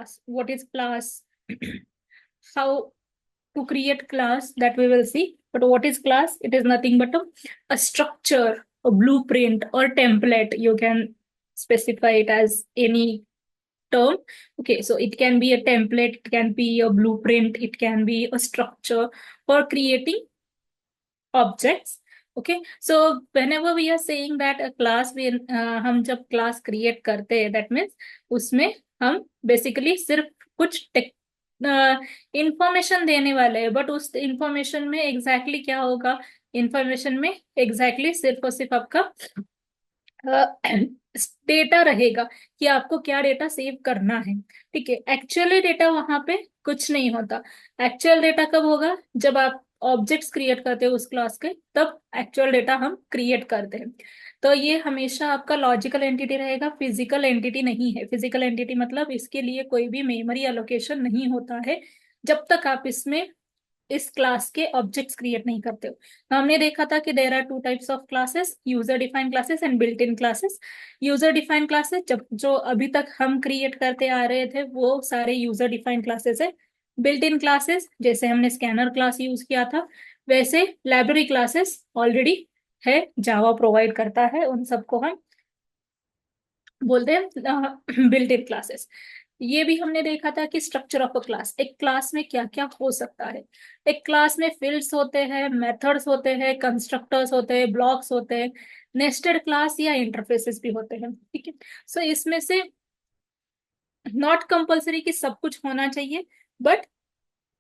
class, what is class, how to create class, that we will see. But what is class? It is nothing but a structure, a blueprint or template. You can specify it as any term. Okay, so it can be a template, it can be a blueprint, it can be a structure for creating objects. Okay, so whenever we are saying that a class, we हम जब class create करते हैं, that means उसमें हम basically सिर्फ कुछ information देने वाले हैं, बट उस इंफॉर्मेशन में एग्जैक्टली exactly क्या होगा, इंफॉर्मेशन में एग्जैक्टली exactly सिर्फ और सिर्फ आपका डेटा रहेगा कि आपको क्या डेटा सेव करना है। ठीक है, एक्चुअली डेटा वहां पे कुछ नहीं होता। एक्चुअल डेटा कब होगा, जब आप ऑब्जेक्ट्स क्रिएट करते हो उस क्लास के, तब एक्चुअल डेटा हम क्रिएट करते हैं। तो ये हमेशा आपका लॉजिकल एंटिटी रहेगा, फिजिकल एंटिटी नहीं है। फिजिकल एंटिटी मतलब इसके लिए कोई भी मेमोरी एलोकेशन नहीं होता है जब तक आप इसमें इस क्लास के ऑब्जेक्ट्स क्रिएट नहीं करते हो। तो हमने देखा था कि there are two types of classes, user defined classes and built in classes. User defined classes जब जो अभी तक हम क्रिएट करते आ रहे थे वो सारे यूजर डिफाइंड क्लासेस है। बिल्ट इन क्लासेस जैसे हमने स्कैनर क्लास यूज किया था, वैसे लाइब्रेरी क्लासेस ऑलरेडी है, जावा प्रोवाइड करता है, उन सबको हम बोलते हैं बिल्ट इन क्लासेस। ये भी हमने देखा था कि स्ट्रक्चर ऑफ अ क्लास, एक क्लास में क्या क्या हो सकता है। एक क्लास में फील्ड्स होते हैं, मेथड्स होते हैं, कंस्ट्रक्टर्स होते हैं, ब्लॉक्स होते हैं, नेस्टेड क्लास या इंटरफेसेस भी होते हैं। ठीक है, सो इसमें से नॉट कंपल्सरी कि सब कुछ होना चाहिए, बट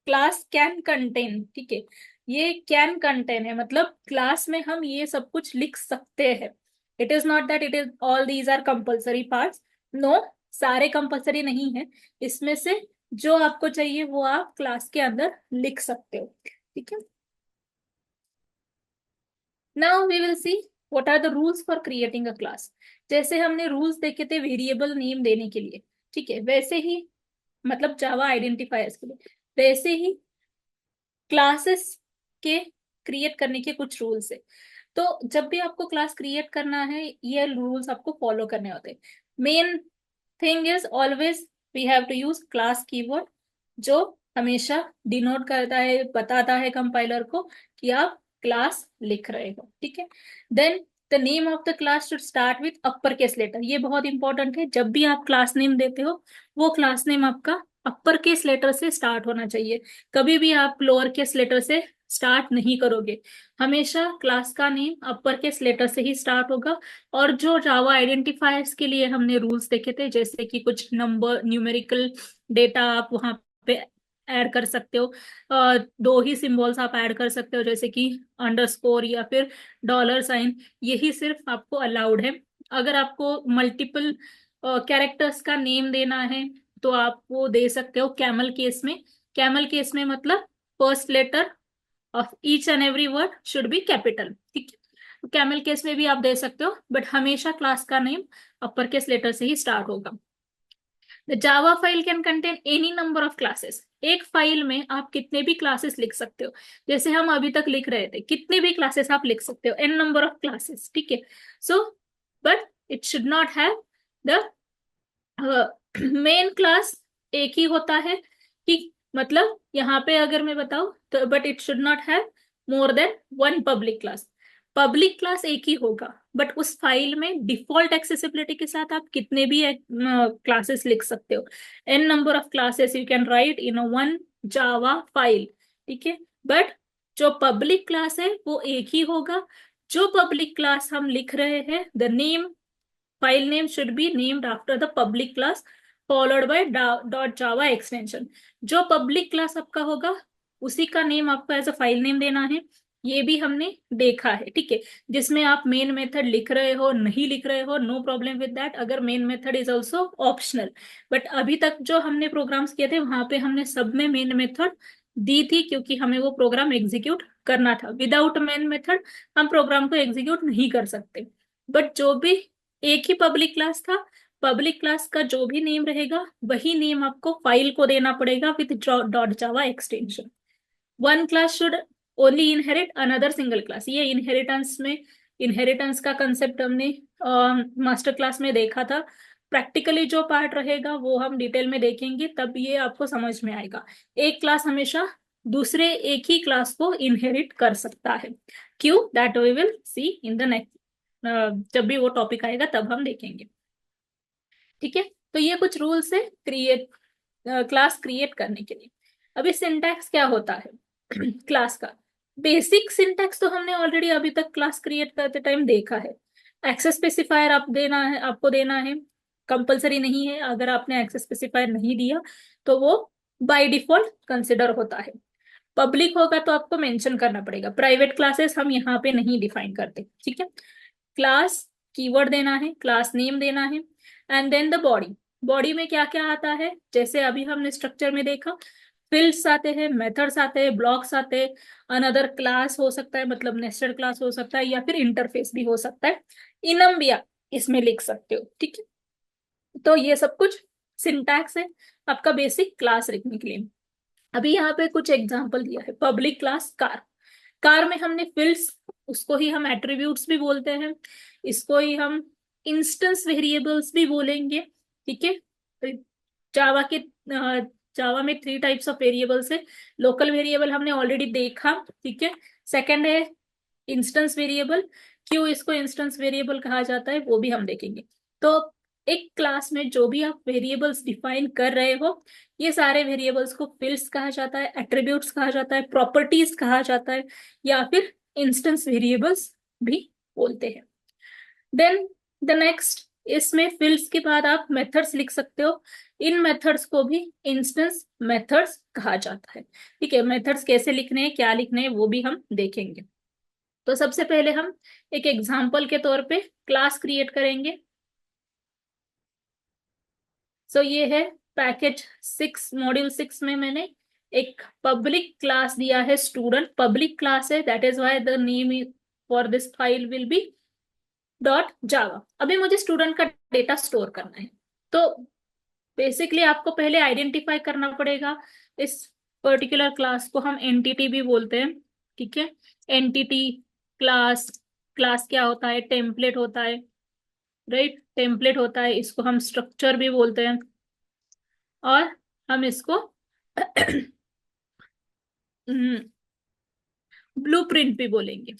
क्लास कैन कंटेन। ठीक है, ये कैन कंटेन है, मतलब क्लास में हम ये सब कुछ लिख सकते हैं। It is not that it is all these are compulsory parts, no, सारे कंपल्सरी नहीं है। इसमें से जो आपको चाहिए वो आप क्लास के अंदर लिख सकते हो। ठीक है, now we will see what are the rules for creating a class. जैसे हमने रूल्स देखे थे वेरिएबल नेम देने के लिए, ठीक है, वैसे ही मतलब जावा आइडेंटिफायर्स के लिए, वैसे ही क्लासेस के क्रिएट करने के कुछ रूल्स है। तो जब भी आपको क्लास क्रिएट करना है ये रूल्स आपको फॉलो करने होते हैं। Main thing is always we have to use class keyword, जो हमेशा डिनोट करता है, बताता है कंपाइलर को कि आप क्लास लिख रहे हो। ठीक है, then the name of the class should start with upper case letter. ये बहुत इंपॉर्टेंट है, जब भी आप क्लास नेम देते हो वो क्लास नेम आपका अपर केस लेटर से स्टार्ट होना चाहिए। कभी भी आप लोअर केस लेटर से स्टार्ट नहीं करोगे, हमेशा क्लास का नेम अपर केस लेटर से ही स्टार्ट होगा। और जो जावा आइडेंटिफायर्स के लिए हमने रूल्स देखे थे, जैसे कि कुछ नंबर, न्यूमेरिकल डेटा आप वहां पे ऐड कर सकते हो, दो ही सिंबल्स आप ऐड कर सकते हो, जैसे कि अंडरस्कोर या फिर डॉलर साइन, यही सिर्फ आपको अलाउड है। अगर आपको मल्टीपल कैरेक्टर्स का नेम देना है तो आप वो दे सकते हो कैमल केस में। कैमल केस में मतलब first letter of each and every word should be capital. ठीक है, कैमल केस में भी आप दे सकते हो, बट हमेशा क्लास का नेम अपर केस लेटर से ही स्टार्ट होगा। The Java file can contain any number of classes. एक फाइल में आप कितने भी क्लासेस लिख सकते हो, जैसे हम अभी तक लिख रहे थे, कितने भी क्लासेस आप लिख सकते हो, एन नंबर ऑफ क्लासेस। ठीक है, so but it should not have the main class एक ही होता है। ठीक, मतलब यहाँ पे अगर मैं बताऊं तो, but it should not have more than one public class. Public class एक ही होगा, बट उस फाइल में डिफॉल्ट एक्सेसिबिलिटी के साथ आप कितने भी क्लासेस लिख सकते हो। N number of classes you can write in a one Java file. ठीक है, बट जो पब्लिक क्लास है वो एक ही होगा। जो पब्लिक क्लास हम लिख रहे हैं, the name, file name should be named after the public class followed by .java extension। जो पब्लिक क्लास आपका होगा उसी का नेम आपको एज अ फाइल नेम देना है। ये भी हमने देखा है। ठीक है, जिसमें आप मेन मेथड लिख रहे हो नहीं लिख रहे हो, नो प्रॉब्लम विद दैट, अगर main method is also optional. But अभी तक जो हमने प्रोग्राम्स किए थे वहां पे हमने सब में मेन मेथड दी थी, क्योंकि हमें वो प्रोग्राम एग्जीक्यूट करना था। विदाउट मेन मेथड हम प्रोग्राम को एग्जीक्यूट नहीं कर सकते। बट जो भी एक ही पब्लिक क्लास था, पब्लिक क्लास का जो भी नेम रहेगा वही नेम आपको फाइल को देना पड़ेगा with .java extension. One class should only inherit another single class. ये इनहेरिटेंस में, इनहेरिटेंस का कंसेप्ट हमने मास्टर क्लास में देखा था। प्रैक्टिकली जो पार्ट रहेगा वो हम डिटेल में देखेंगे, तब ये आपको समझ में आएगा। एक क्लास हमेशा दूसरे एक ही क्लास को इनहेरिट कर सकता है। क्यों, that we will see in the next, जब भी वो टॉपिक आएगा तब हम देखेंगे। ठीक है, तो ये कुछ रूल्स है क्रिएट क्लास क्रिएट करने के लिए। अभी सिंटैक्स क्या होता है क्लास का? बेसिक सिंटैक्स तो हमने ऑलरेडी अभी तक क्लास क्रिएट करते टाइम देखा है। एक्सेस स्पेसिफायर आप देना है, आपको देना है, कंपलसरी नहीं है। अगर आपने एक्सेस स्पेसिफायर नहीं दिया तो वो बाय डिफॉल्ट कंसिडर होता है। पब्लिक होगा तो आपको मेंशन करना पड़ेगा। प्राइवेट क्लासेस हम यहाँ पे नहीं डिफाइन करते। ठीक है, क्लास कीवर्ड देना है, क्लास नेम देना है, and then the body. Body में क्या क्या आता है, जैसे अभी हमने स्ट्रक्चर में देखा, फील्ड्स आते हैं, मेथड्स आते हैं, ब्लॉक्स आते हैं, अनदर क्लास हो सकता है, मतलब नेस्टेड क्लास हो सकता है, या फिर इंटरफेस भी हो सकता है, इनम भी आप इसमें लिख सकते हो। ठीक है, तो ये सब कुछ सिंटैक्स है आपका बेसिक क्लास लिखने के लिए। अभी यहाँ पे कुछ एग्जांपल दिया है। पब्लिक क्लास कार, कार में हमने फील्ड्स, उसको ही हम एट्रीब्यूट्स भी बोलते हैं, इसको ही हम इंस्टेंस वेरिएबल्स भी बोलेंगे। ठीक है, जावा के जावा में 3 टाइप्स ऑफ वेरिएबल्स है। लोकल वेरिएबल हमने ऑलरेडी देखा। ठीक है, सेकंड है इंस्टेंस वेरिएबल। क्यों इसको इंस्टेंस वेरिएबल कहा जाता है वो भी हम देखेंगे। तो एक क्लास में जो भी आप वेरिएबल्स डिफाइन कर रहे हो, ये सारे वेरिएबल्स को फील्ड्स कहा जाता है, एट्रीब्यूट्स कहा जाता है, प्रॉपर्टीज कहा जाता है, या फिर इंस्टेंस वेरिएबल्स भी बोलते हैं। देन द नेक्स्ट, इसमें फील्ड्स के बाद आप मेथड्स लिख सकते हो। इन मेथड्स को भी इंस्टेंस मेथड्स कहा जाता है। ठीक है, मेथड्स कैसे लिखने हैं, क्या लिखने हैं, वो भी हम देखेंगे। तो सबसे पहले हम एक एग्जांपल के तौर पे क्लास क्रिएट करेंगे। सो ये है पैकेज 6, मॉड्यूल 6 में मैंने एक पब्लिक क्लास दिया है, स्टूडेंट पब्लिक क्लास है, that is why the name for this file will be dot जावा। अभी मुझे स्टूडेंट का डेटा स्टोर करना है, तो बेसिकली आपको पहले आइडेंटिफाई करना पड़ेगा। इस पर्टिकुलर क्लास को हम एंटिटी भी बोलते हैं। ठीक है, एंटिटी क्लास, क्लास क्या होता है, टेम्पलेट होता है, राइट, टेम्पलेट होता है, इसको हम स्ट्रक्चर भी बोलते हैं, और हम इसको ब्लूप्रिंट भी बोलेंगे।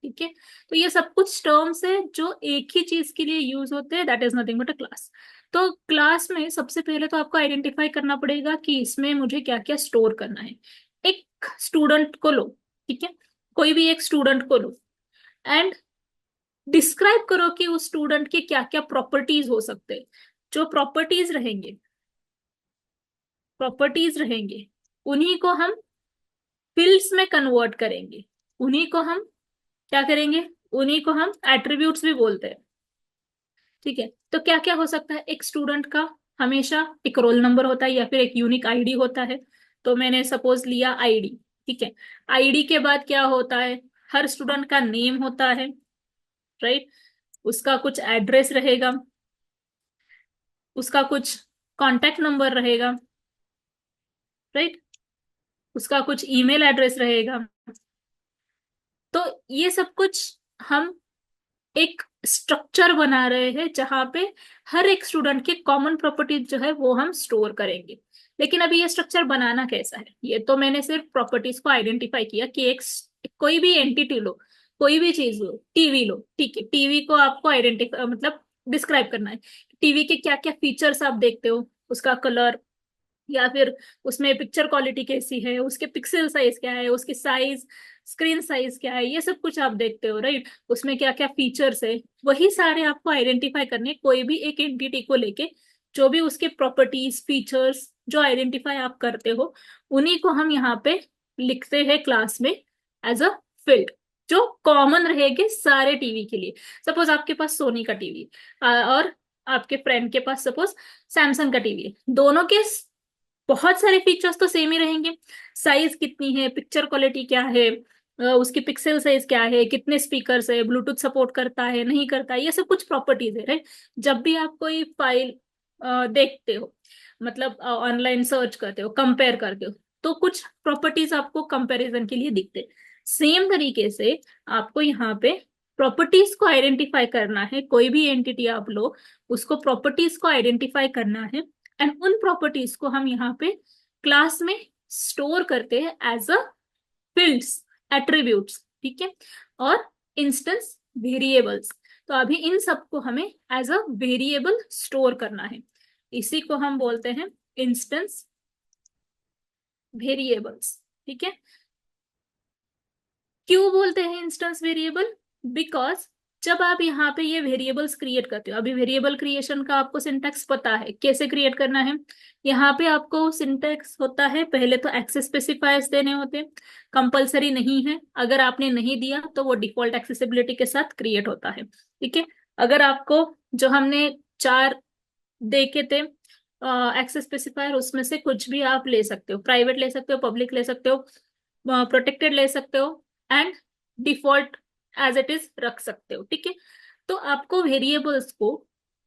ठीक है, तो ये सब कुछ टर्म्स है जो एक ही चीज के लिए यूज होते हैं, that is nothing but a class. तो क्लास में सबसे पहले तो आपको आइडेंटिफाई करना पड़ेगा कि इसमें मुझे क्या क्या स्टोर करना है। एक स्टूडेंट को लो, ठीक है, कोई भी एक स्टूडेंट को लो, एंड डिस्क्राइब करो कि उस स्टूडेंट के क्या क्या प्रॉपर्टीज हो सकते हैं। जो प्रॉपर्टीज रहेंगे उन्हीं को हम फील्ड्स में कन्वर्ट करेंगे, उन्हीं को हम क्या करेंगे, उन्हीं को हम एट्रीब्यूट्स भी बोलते हैं। ठीक है, तो क्या क्या हो सकता है, एक स्टूडेंट का हमेशा एक रोल नंबर होता है या फिर एक यूनिक आईडी होता है। तो मैंने सपोज लिया आईडी। ठीक है, आईडी के बाद क्या होता है, हर स्टूडेंट का नेम होता है, राइट, उसका कुछ एड्रेस रहेगा, उसका कुछ कॉन्टेक्ट नंबर रहेगा, राइट, उसका कुछ ईमेल एड्रेस रहेगा। तो ये सब कुछ हम एक स्ट्रक्चर बना रहे हैं जहां पे हर एक स्टूडेंट के कॉमन प्रॉपर्टीज जो है वो हम स्टोर करेंगे। लेकिन अभी ये स्ट्रक्चर बनाना कैसा है, ये तो मैंने सिर्फ प्रॉपर्टीज को आइडेंटिफाई किया कि एक कोई भी एंटिटी लो, कोई भी चीज लो, टीवी लो, ठीक है, टीवी को आपको आइडेंटिफाई मतलब डिस्क्राइब करना है। टीवी के क्या क्या फीचर्स आप देखते हो, उसका कलर, या फिर उसमें पिक्चर क्वालिटी कैसी है, उसके पिक्सल साइज क्या है, उसकी साइज, स्क्रीन साइज क्या है, ये सब कुछ आप देखते हो, राइट। उसमें क्या क्या फीचर्स है, वही सारे आपको आइडेंटिफाई करने, कोई भी एक एंटिटी को लेके जो भी उसके प्रॉपर्टीज फीचर्स जो आइडेंटिफाई आप करते हो, उन्हीं को हम यहाँ पे लिखते हैं क्लास में एज अ फील्ड, जो कॉमन रहेगी सारे टीवी के लिए। सपोज आपके पास सोनी का टीवी और आपके फ्रेंड के पास सपोज सैमसंग का टीवी है, दोनों के बहुत सारे फीचर्स तो सेम ही रहेंगे। साइज कितनी है, पिक्चर क्वालिटी क्या है, उसकी पिक्सल साइज क्या है, कितने स्पीकर्स है, ब्लूटूथ सपोर्ट करता है नहीं करता है, ये सब कुछ प्रॉपर्टीज है, राइट। जब भी आप कोई फाइल देखते हो, मतलब ऑनलाइन सर्च करते हो, कंपेयर करते हो, तो कुछ प्रॉपर्टीज आपको कंपैरिजन के लिए दिखते हैं। सेम तरीके से आपको यहाँ पे प्रॉपर्टीज को आइडेंटिफाई करना है, कोई भी एंटिटी आप लो उसको प्रॉपर्टीज को आइडेंटिफाई करना है, एंड उन प्रॉपर्टीज को हम यहाँ पे क्लास में स्टोर करते हैं एज अ फील्ड्स, एट्रीब्यूट्स, ठीक है, और इंस्टेंस वेरिएबल्स। तो अभी इन सबको हमें एज अ वेरिएबल स्टोर करना है, इसी को हम बोलते हैं इंस्टेंस वेरिएबल्स, ठीक है। क्यों बोलते हैं इंस्टेंस वेरिएबल? बिकॉज जब आप यहाँ पे ये वेरिएबल्स क्रिएट करते हो, अभी वेरिएबल क्रिएशन का आपको सिंटैक्स पता है कैसे क्रिएट करना है। यहाँ पे आपको सिंटैक्स होता है, पहले तो एक्सेस स्पेसिफायर्स देने होते हैं, कंपलसरी नहीं है, अगर आपने नहीं दिया तो वो डिफॉल्ट एक्सेसिबिलिटी के साथ क्रिएट होता है, ठीक है। अगर आपको जो हमने 4 देखे थे एक्सेस स्पेसिफायर, उसमें से कुछ भी आप ले सकते हो, प्राइवेट ले सकते हो, पब्लिक ले सकते हो, प्रोटेक्टेड ले सकते हो, and default as it is रख सकते हो, ठीक है। तो आपको वेरिएबल्स को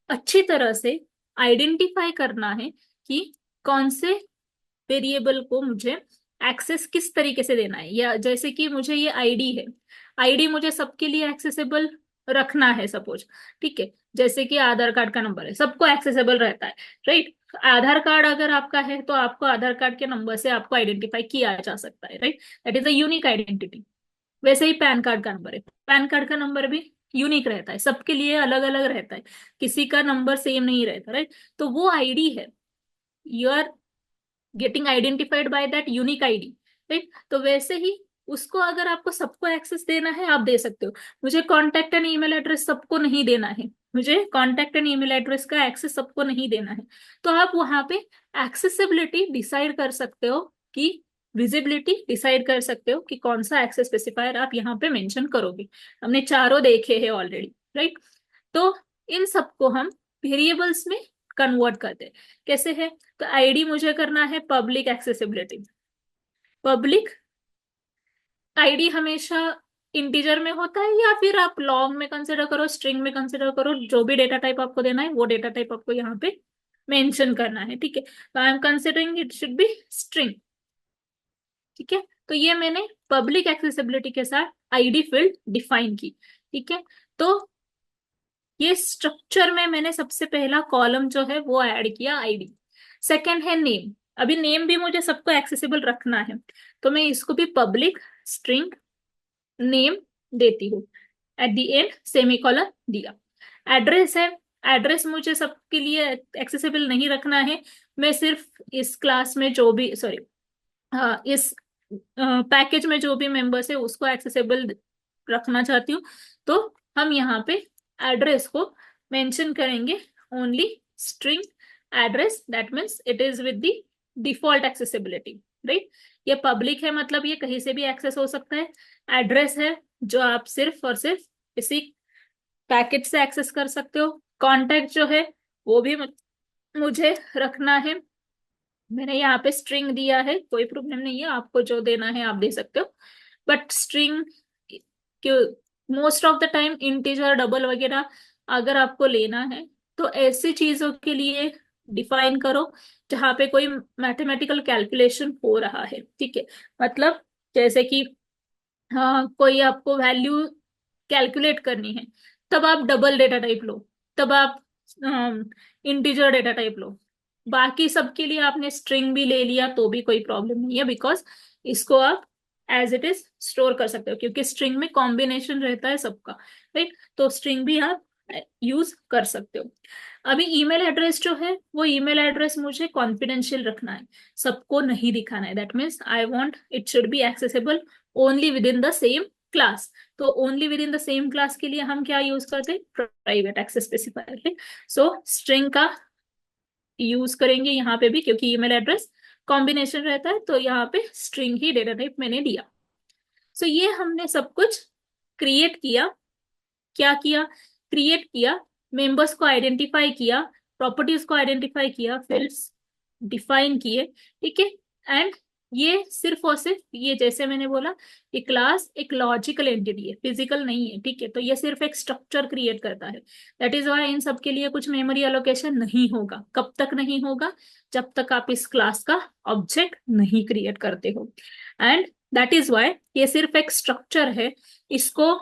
अच्छी तरह से आइडेंटिफाई करना है कि कौन से वेरिएबल को मुझे एक्सेस किस तरीके से देना है, या जैसे कि मुझे ये आईडी है, आईडी मुझे सबके लिए एक्सेसिबल रखना है सपोज, ठीक है। जैसे कि आधार कार्ड का नंबर है, सबको एक्सेसिबल रहता है, राइट। आधार कार्ड अगर आपका है तो आपको आधार कार्ड के नंबर से आपको आइडेंटिफाई किया जा सकता है, right, that is a unique identity. वैसे ही पैन कार्ड का नंबर है, पैन कार्ड का नंबर भी यूनिक रहता है, सबके लिए अलग अलग रहता है, किसी का नंबर सेम नहीं रहता, राइट। तो वो आईडी है, you are getting identified by that unique ID, right. तो वैसे ही उसको अगर आपको सबको एक्सेस देना है आप दे सकते हो। मुझे कॉन्टैक्ट एंड ईमेल एड्रेस सबको नहीं देना है, मुझे कॉन्टैक्ट एंड ईमेल एड्रेस का एक्सेस सबको नहीं देना है, तो आप वहां पे एक्सेसिबिलिटी डिसाइड कर सकते हो कि विजिबिलिटी डिसाइड कर सकते हो कि कौन सा एक्सेस स्पेसिफायर आप यहाँ पे मेंशन करोगे। हमने चारों देखे हैं ऑलरेडी, राइट। तो इन सबको हम वेरिएबल्स में कन्वर्ट करते हैं। कैसे है? तो आईडी मुझे करना है पब्लिक एक्सेसिबिलिटी, पब्लिक आईडी हमेशा इंटीजर में होता है, या फिर आप लॉन्ग में कंसिडर करो, स्ट्रिंग में कंसिडर करो, जो भी डेटा टाइप आपको देना है वो डेटा टाइप आपको यहाँ पे मेंशन करना है, ठीक है। तो I am considering it should be string, ठीक है। तो ये मैंने पब्लिक एक्सेसिबिलिटी के साथ आईडी फील्ड डिफाइन की, ठीक है। तो ये स्ट्रक्चर में मैंने सबसे पहला कॉलम जो है वो ऐड किया आईडी। सेकंड है नेम, अभी नेम भी मुझे सबको एक्सेसिबल रखना है, तो मैं इसको भी पब्लिक स्ट्रिंग नेम देती हूँ, एट द एंड सेमीकोलन दिया। एड्रेस है, एड्रेस मुझे सबके लिए एक्सेसिबल नहीं रखना है, मैं सिर्फ इस क्लास में जो भी सॉरी इस पैकेज में जो भी मेंबर्स है उसको एक्सेसिबल रखना चाहती हूँ। तो हम यहाँ पे एड्रेस को मेंशन करेंगे only string address, that means it is with the default accessibility, right. ये पब्लिक है मतलब ये कहीं से भी एक्सेस हो सकता है, एड्रेस है जो आप सिर्फ और सिर्फ इसी पैकेट से एक्सेस कर सकते हो, कॉन्टेक्ट जो है वो भी मुझे रखना है, मैंने यहाँ पे स्ट्रिंग दिया है, कोई प्रॉब्लम नहीं है, आपको जो देना है आप दे सकते हो, बट स्ट्रिंग क्यों, most of the time integer double वगैरह अगर आपको लेना है तो ऐसी चीजों के लिए डिफाइन करो जहाँ पे कोई मैथमेटिकल कैलकुलेशन हो रहा है, ठीक है। मतलब जैसे कि हाँ कोई आपको वैल्यू कैलकुलेट करनी है, तब आप डबल डेटा टाइप लो, तब आप इंटीजर डेटा टाइप लो। बाकी सबके लिए आपने स्ट्रिंग भी ले लिया तो भी कोई प्रॉब्लम नहीं है, बिकॉज इसको आप एज इट इज स्टोर कर सकते हो, क्योंकि स्ट्रिंग में कॉम्बिनेशन रहता है सबका, राइट। तो स्ट्रिंग भी आप यूज कर सकते हो। अभी ईमेल एड्रेस जो है वो ईमेल एड्रेस मुझे कॉन्फिडेंशियल रखना है, सबको नहीं दिखाना है, that means I want it should be accessible only within the same class. तो only within the same class के लिए हम क्या यूज करते हैं? Private access specifier. So string का यूज करेंगे यहाँ पे भी, क्योंकि ईमेल एड्रेस कॉम्बिनेशन रहता है, तो यहाँ पे स्ट्रिंग ही डेटा टाइप मैंने दिया। सो ये हमने सब कुछ क्रिएट किया, क्या किया? क्रिएट किया, मेंबर्स को आइडेंटिफाई किया, प्रॉपर्टीज को आइडेंटिफाई किया, फील्ड्स डिफाइन किए, ठीक है। एंड ये सिर्फ और सिर्फ ये जैसे मैंने बोला कि क्लास एक लॉजिकल एंटिटी है, फिजिकल नहीं है, ठीक है। तो ये सिर्फ एक स्ट्रक्चर क्रिएट करता है, दैट इज वाई इन सब के लिए कुछ मेमोरी एलोकेशन नहीं होगा। कब तक नहीं होगा? जब तक आप इस क्लास का ऑब्जेक्ट नहीं क्रिएट करते हो, एंड दैट इज वाई ये सिर्फ एक स्ट्रक्चर है, इसको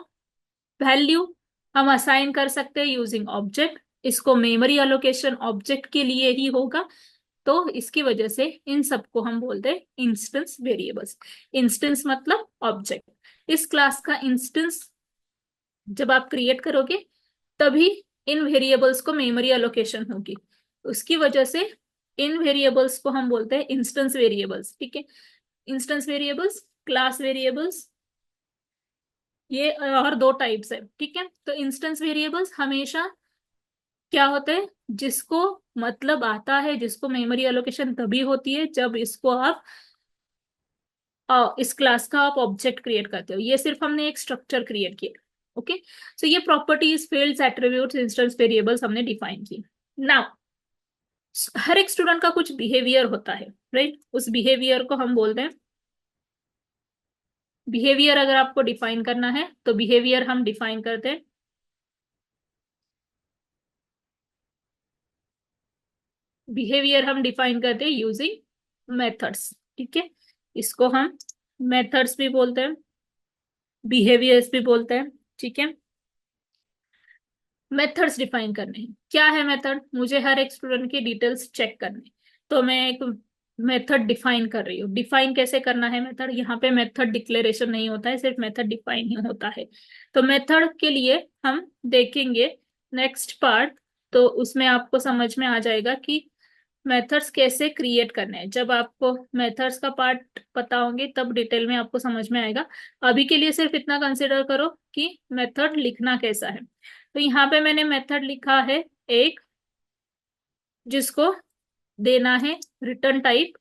वैल्यू हम असाइन कर सकते हैं यूजिंग ऑब्जेक्ट, इसको मेमोरी एलोकेशन ऑब्जेक्ट के लिए ही होगा, तो इसकी वजह से इन सबको हम बोलते हैं इंस्टेंस वेरिएबल्स। इंस्टेंस मतलब ऑब्जेक्ट। इस क्लास का इंस्टेंस जब आप क्रिएट करोगे तभी इन वेरिएबल्स को मेमोरी एलोकेशन होगी, उसकी वजह से इन वेरिएबल्स को हम बोलते हैं इंस्टेंस वेरिएबल्स। ठीक है, इंस्टेंस वेरिएबल्स, क्लास वेरिएबल्स, ये और दो टाइप्स है। ठीक है, तो इंस्टेंस वेरिएबल्स हमेशा क्या होते हैं, जिसको मतलब आता है, जिसको मेमोरी एलोकेशन तभी होती है जब इसको आप इस क्लास का आप ऑब्जेक्ट क्रिएट करते हो। ये सिर्फ हमने एक स्ट्रक्चर क्रिएट किया। ओके, सो ये properties, fields, attributes, instance variables हमने डिफाइन की। नाउ हर एक स्टूडेंट का कुछ बिहेवियर होता है, राइट? उस बिहेवियर को हम बोलते हैं, बिहेवियर अगर आपको डिफाइन करना है तो बिहेवियर हम डिफाइन करते हैं, बिहेवियर हम डिफाइन करते हैं यूजिंग मेथड्स। ठीक है, इसको हम मेथड्स भी बोलते हैं, बिहेवियर्स भी बोलते हैं। ठीक है, मेथड्स डिफाइन करने हैं। क्या है मेथड? मुझे हर एक स्टूडेंट की डिटेल्स चेक करने, तो मैं एक मेथड डिफाइन कर रही हूँ। डिफाइन कैसे करना है मेथड? यहाँ पे मेथड डिक्लेरेशन नहीं होता है, सिर्फ मेथड डिफाइन ही होता है। तो मेथड के लिए हम देखेंगे नेक्स्ट पार्ट, तो उसमें आपको समझ में आ जाएगा कि मेथड्स कैसे क्रिएट करने हैं। जब आपको मेथड्स का पार्ट पता होंगे तब डिटेल में आपको समझ में आएगा। अभी के लिए सिर्फ इतना कंसिडर करो कि मेथड लिखना कैसा है। तो यहाँ पे मैंने मेथड लिखा है एक, जिसको देना है return type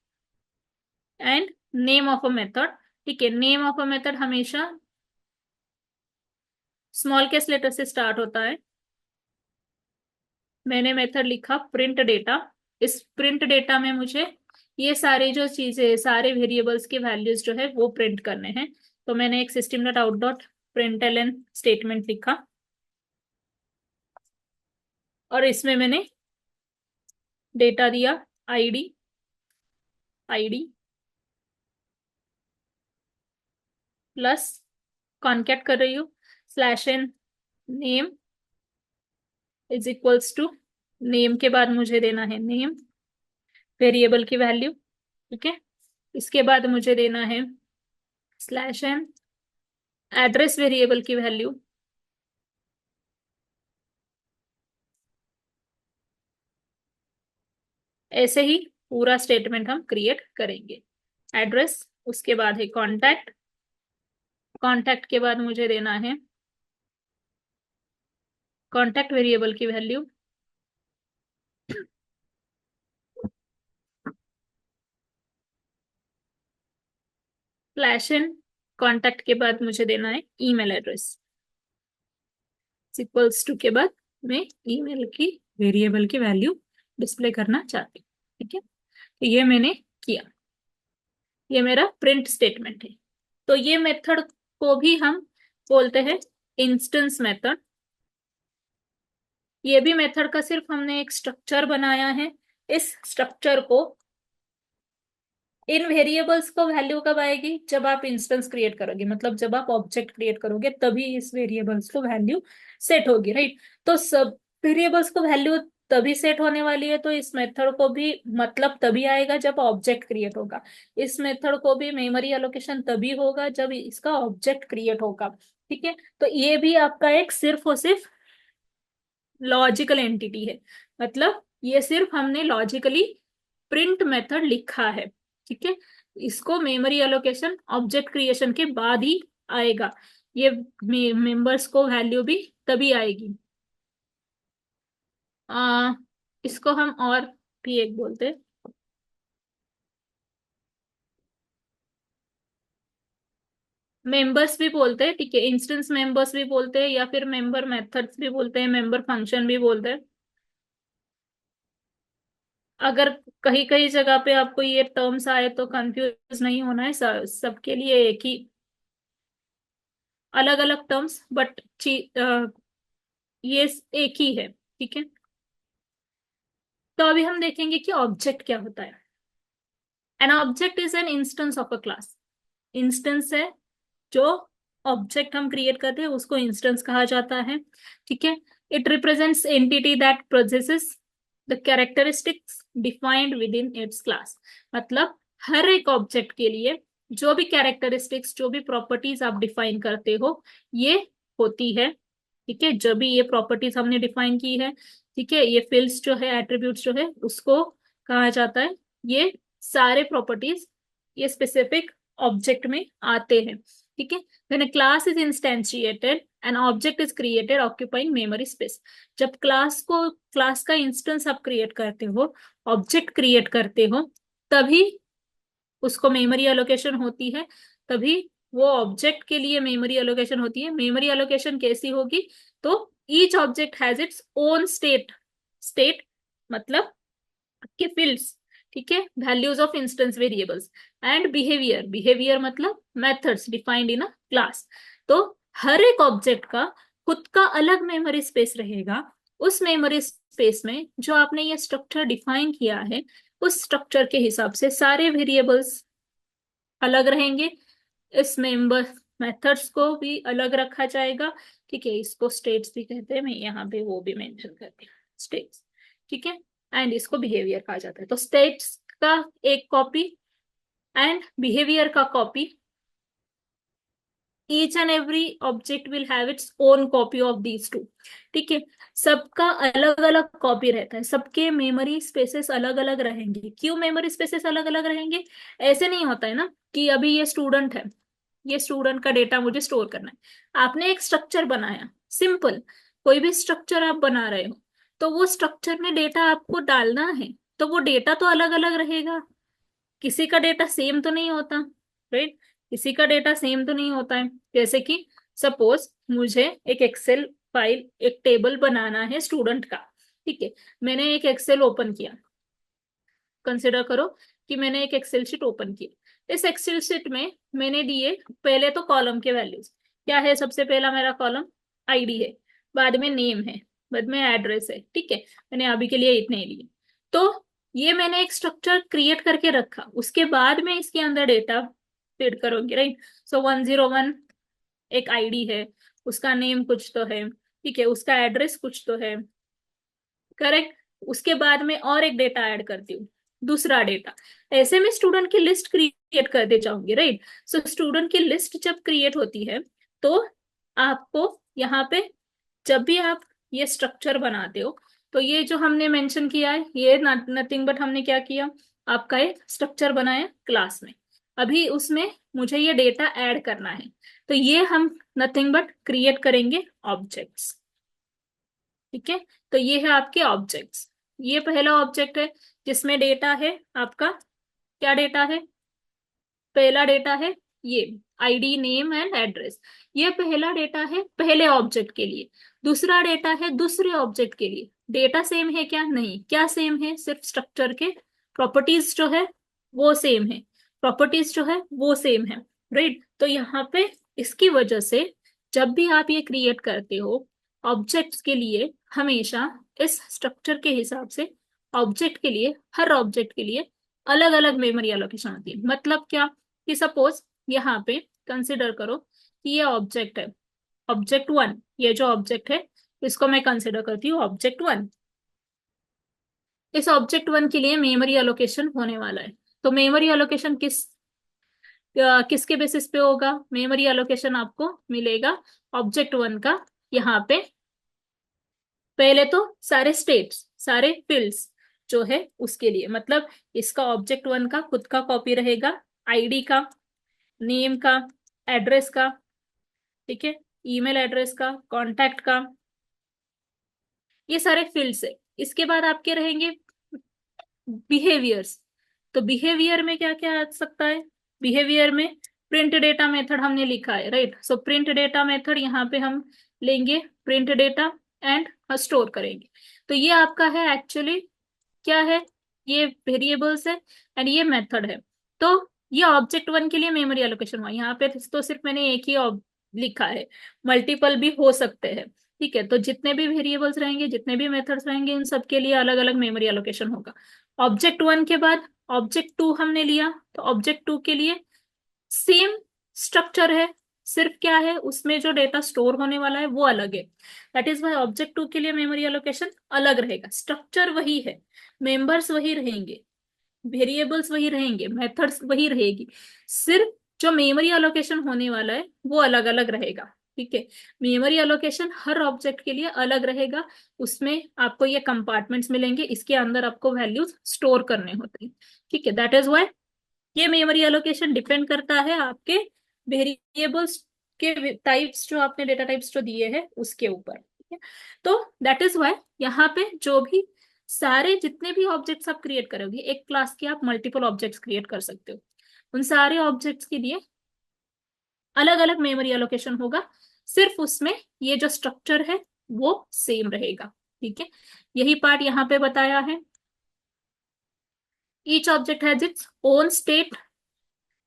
and name of a method. ठीक है, नेम ऑफ अ मेथड हमेशा स्मॉल केस लेटर से स्टार्ट होता है। मैंने मेथड लिखा प्रिंट डेटा। इस प्रिंट डेटा में मुझे ये सारी जो चीजें, सारे वेरिएबल्स के वैल्यूज जो है वो प्रिंट करने हैं। तो मैंने एक system dot out dot println statement लिखा, और इसमें मैंने डेटा दिया आईडी, आईडी प्लस कॉन्केट कर रही हूँ slash n name is equals to, name के बाद मुझे देना है नेम वेरिएबल की वैल्यू। ठीक है, इसके बाद मुझे देना है स्लैश एन एड्रेस वेरिएबल की वैल्यू। ऐसे ही पूरा स्टेटमेंट हम क्रिएट करेंगे। एड्रेस, उसके बाद है कॉन्टैक्ट, कॉन्टैक्ट के बाद मुझे देना है कॉन्टैक्ट वेरिएबल की वैल्यू, स्लैश इन कॉन्टैक्ट के बाद मुझे देना है ईमेल एड्रेस। इक्वल्स टू के बाद मैं ईमेल की वेरिएबल की वैल्यू डिस्प्ले करना चाहती हूँ। ठीक है, तो ये मैंने किया, ये मेरा प्रिंट स्टेटमेंट है। तो ये मेथड को भी हम बोलते हैं इंस्टेंस मेथड। ये भी मेथड का सिर्फ हमने एक स्ट्रक्चर बनाया है। इस स्ट्रक्चर को, इन वेरिएबल्स को वैल्यू कब आएगी? जब आप इंस्टेंस क्रिएट करोगे, मतलब जब आप ऑब्जेक्ट क्रिएट करोगे तभी इस वेरिएबल्स को वैल्यू सेट होगी, राइट? तो सब वेरिएबल्स को वैल्यू तभी सेट होने वाली है, तो इस मेथड को भी मतलब तभी आएगा जब ऑब्जेक्ट क्रिएट होगा। इस मेथड को भी मेमोरी एलोकेशन तभी होगा जब इसका ऑब्जेक्ट क्रिएट होगा। ठीक है, तो ये भी आपका एक सिर्फ और सिर्फ लॉजिकल एंटिटी है, मतलब ये सिर्फ हमने लॉजिकली प्रिंट मेथड लिखा है। ठीक है, इसको मेमोरी एलोकेशन ऑब्जेक्ट क्रिएशन के बाद ही आएगा। ये मेंबर्स को वैल्यू भी तभी आएगी। आ, इसको हम और भी एक बोलते हैं, मेंबर्स भी बोलते हैं। ठीक है, इंस्टेंस मेंबर्स भी बोलते हैं, या फिर मेंबर मेथड्स भी बोलते हैं, मेंबर फंक्शन भी बोलते हैं। अगर कहीं कहीं जगह पे आपको ये टर्म्स आए तो कंफ्यूज नहीं होना है, सबके लिए एक ही, अलग अलग टर्म्स बट ये एक ही है। ठीक है, तो अभी हम देखेंगे कि ऑब्जेक्ट क्या होता है। N object is an instance of a class. Instance है जो ऑब्जेक्ट हम क्रिएट करते हैं उसको इंस्टेंस कहा जाता है, ठीक है। It represents entity that possesses the characteristics defined with in its class. मतलब हर एक ऑब्जेक्ट के लिए जो भी कैरेक्टरिस्टिक्स, जो भी प्रॉपर्टीज आप डिफाइन करते हो, ये होती है, ठीक है। जब भी ये प्रॉपर्टीज हमने डिफाइन की है, ठीक है, ये फील्ड्स जो है, एट्रीब्यूट्स जो है, उसको कहा जाता है, ये सारे प्रॉपर्टीज ये स्पेसिफिक ऑब्जेक्ट में आते हैं, ठीक है। When a class is instantiated an object is created occupying memory space. जब क्लास का इंस्टेंस आप क्रिएट करते हो, ऑब्जेक्ट क्रिएट करते हो, तभी उसको मेमोरी एलोकेशन होती है, तभी वो ऑब्जेक्ट के लिए मेमोरी एलोकेशन होती है। मेमोरी एलोकेशन कैसी होगी? तो each object has its own state मतलब के फील्ड्स, ठीक है, values of instance variables and behaviour मतलब methods defined in a class. तो हर एक ऑब्जेक्ट का खुद का अलग मेमोरी स्पेस रहेगा। उस मेमोरी स्पेस में जो आपने ये स्ट्रक्चर डिफाइन किया है, उस स्ट्रक्चर के हिसाब से सारे वेरिएबल्स अलग रहेंगे। इस मेंबर मेथड्स को भी अलग रखा जाएगा, ठीक है। इसको स्टेट्स भी कहते हैं, मैं यहाँ पे वो भी मेंशन करती हूँ, स्टेट्स, ठीक है। एंड इसको बिहेवियर कहा जाता है। तो स्टेट्स का एक कॉपी एंड बिहेवियर का copy, each and every object will have its own copy of these two, ठीक है। सबका अलग अलग कॉपी रहता है, सबके मेमोरी स्पेसेस अलग अलग रहेंगे। क्यों मेमोरी स्पेसेस अलग अलग रहेंगे? ऐसे नहीं होता है ना कि अभी ये स्टूडेंट है, ये स्टूडेंट का डेटा मुझे स्टोर करना है। आपने एक स्ट्रक्चर बनाया, सिंपल कोई भी स्ट्रक्चर आप बना रहे हो, तो वो स्ट्रक्चर में डेटा आपको डालना है, तो वो डेटा तो अलग अलग रहेगा। किसी का डेटा सेम तो नहीं होता, राइट? किसी का डेटा सेम तो नहीं होता है। जैसे कि सपोज मुझे एक एक्सेल फाइल, एक टेबल बनाना है स्टूडेंट का, ठीक है। मैंने एक एक्सेल ओपन किया, कंसिडर करो कि मैंने एक एक्सेल शीट ओपन की। इस एक्सेल शीट में मैंने दिए पहले तो कॉलम के वैल्यूज। क्या है? सबसे पहला मेरा कॉलम आईडी है, बाद में नेम है, बाद में एड्रेस है, ठीक है। मैंने अभी के लिए इतने ही लिए। तो ये मैंने एक स्ट्रक्चर क्रिएट करके रखा, उसके बाद में इसके अंदर डेटा फीड करूंगी, राइट। सो 101 एक आईडी है, उसका नेम कुछ तो है, ठीक है, उसका एड्रेस कुछ तो है, करेक्ट। उसके बाद में और एक डेटा ऐड करती हूँ, दूसरा डेटा। ऐसे में स्टूडेंट की लिस्ट क्रिएट करते जाऊंगी, राइट। सो स्टूडेंट की लिस्ट जब क्रिएट होती है, तो आपको यहाँ पे जब भी आप ये स्ट्रक्चर बनाते हो, तो ये जो हमने मेंशन किया है, ये नथिंग बट हमने क्या किया, आपका एक स्ट्रक्चर बनाया क्लास में। अभी उसमें मुझे ये डेटा ऐड करना है, तो ये हम नथिंग बट क्रिएट करेंगे ऑब्जेक्ट्स, ठीक है। तो ये है आपके ऑब्जेक्ट्स। ये पहला ऑब्जेक्ट है जिसमें डेटा है आपका, क्या डेटा है? पहला डेटा है ये आईडी, नेम एंड एड्रेस। ये पहला डेटा है पहले ऑब्जेक्ट के लिए। दूसरा डेटा है दूसरे ऑब्जेक्ट के लिए। डेटा सेम है क्या? नहीं। क्या सेम है? सिर्फ स्ट्रक्चर के प्रॉपर्टीज जो है वो सेम है, प्रॉपर्टीज जो है वो सेम है, राइट। तो यहाँ पे इसकी वजह से जब भी आप ये क्रिएट करते हो ऑब्जेक्ट्स के लिए, हमेशा इस स्ट्रक्चर के हिसाब से ऑब्जेक्ट के लिए, हर ऑब्जेक्ट के लिए अलग अलग मेमोरी एलोकेशन होती है। मतलब क्या कि सपोज यहाँ पे कंसिडर करो कि ये ऑब्जेक्ट है, ऑब्जेक्ट वन। ये जो ऑब्जेक्ट है इसको मैं कंसिडर करती हूँ ऑब्जेक्ट वन। इस ऑब्जेक्ट वन के लिए मेमोरी एलोकेशन होने वाला है। तो मेमोरी एलोकेशन किसके बेसिस पे होगा? मेमोरी एलोकेशन आपको मिलेगा ऑब्जेक्ट वन का। यहाँ पे पहले तो सारे स्टेट्स, सारे फील्ड्स जो है उसके लिए, मतलब इसका ऑब्जेक्ट वन का खुद का कॉपी रहेगा, आईडी का, नेम का, एड्रेस का, ठीक है, ईमेल एड्रेस का, कॉन्टैक्ट का, ये सारे फील्ड्स है। इसके बाद आपके रहेंगे बिहेवियर्स। तो बिहेवियर में क्या क्या आ सकता है? बिहेवियर में प्रिंट डेटा मेथड हमने लिखा है, right. So print data method यहाँ पे हम लेंगे प्रिंट डेटा एंड स्टोर करेंगे। तो ये आपका है एक्चुअली, क्या है? ये वेरिएबल्स है एंड ये मेथड है। तो ये ऑब्जेक्ट वन के लिए मेमोरी एलोकेशन हुआ। यहाँ पे तो सिर्फ मैंने एक ही लिखा है, मल्टीपल भी हो सकते हैं, ठीक है। तो जितने भी वेरिएबल्स रहेंगे, जितने भी मेथड्स रहेंगे, इन सबके लिए अलग अलग मेमोरी एलोकेशन होगा। ऑब्जेक्ट वन के बाद ऑब्जेक्ट टू हमने लिया, तो ऑब्जेक्ट टू के लिए सेम स्ट्रक्चर है, सिर्फ क्या है, उसमें जो डेटा स्टोर होने वाला है वो अलग है। That is why object two के लिए मेमोरी एलोकेशन अलग रहेगा। स्ट्रक्चर वही है, मेंबर्स वही रहेंगे, वेरिएबल्स वही रहेंगे, मेथड्स वही रहेगी, सिर्फ जो मेमोरी एलोकेशन होने वाला है वो अलग अलग रहेगा। ठीक है, मेमोरी एलोकेशन हर ऑब्जेक्ट के लिए अलग रहेगा। उसमें आपको ये कंपार्टमेंट्स मिलेंगे, इसके अंदर आपको वैल्यूज स्टोर करने होते हैं। ठीक है, दैट इज वाई ये मेमोरी एलोकेशन डिपेंड करता है आपके वेरिएबल्स के टाइप्स, जो आपने डेटा टाइप्स जो दिए हैं उसके ऊपर। ठीक है, तो दैट इज वाई यहाँ पे जो भी सारे जितने भी ऑब्जेक्ट्स आप क्रिएट करोगे, एक क्लास के आप मल्टीपल ऑब्जेक्ट्स क्रिएट कर सकते हो, उन सारे ऑब्जेक्ट्स के लिए अलग अलग मेमोरी एलोकेशन होगा। सिर्फ उसमें ये जो स्ट्रक्चर है वो सेम रहेगा। ठीक है, यही पार्ट यहाँ पे बताया है। Each object has its own state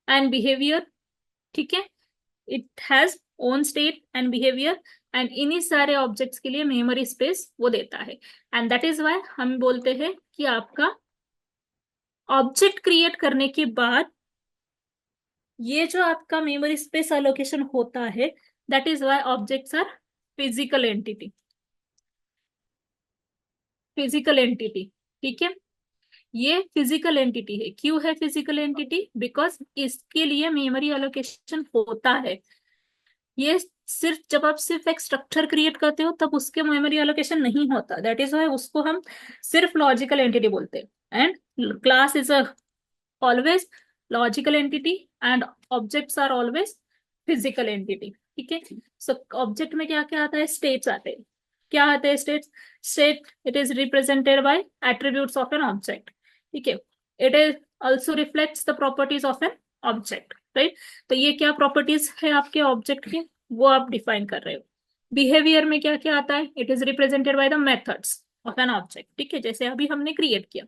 and behaviour. ठीक है, it has own state and behaviour, and इन्हीं सारे ऑब्जेक्ट्स के लिए मेमोरी स्पेस वो देता है। एंड दैट इज वाई हम बोलते हैं कि आपका ऑब्जेक्ट क्रिएट करने के बाद ये जो आपका मेमोरी स्पेस एलोकेशन होता है, that is why objects are physical entity. Physical entity, ठीक है, ये फिजिकल एंटिटी है। क्यों है फिजिकल एंटिटी? बिकॉज इसके लिए मेमोरी एलोकेशन होता है। ये सिर्फ जब आप सिर्फ एक स्ट्रक्चर क्रिएट करते हो तब उसके मेमोरी एलोकेशन नहीं होता। दैट इज वाई उसको हम सिर्फ लॉजिकल एंटिटी बोलते हैं। And class is always logical entity and objects are always physical entity. ठीक है, सो ऑब्जेक्ट में क्या क्या आता है? स्टेट्स आते हैं। क्या आते हैं states? State it is represented bye attributes of an object. ठीक है, it is also reflects the properties of an object, right? तो ये क्या प्रॉपर्टीज है आपके ऑब्जेक्ट की, वो आप डिफाइन कर रहे हो। बिहेवियर में क्या क्या आता है? It is represented by the methods of an object. ठीक है, जैसे अभी हमने क्रिएट किया।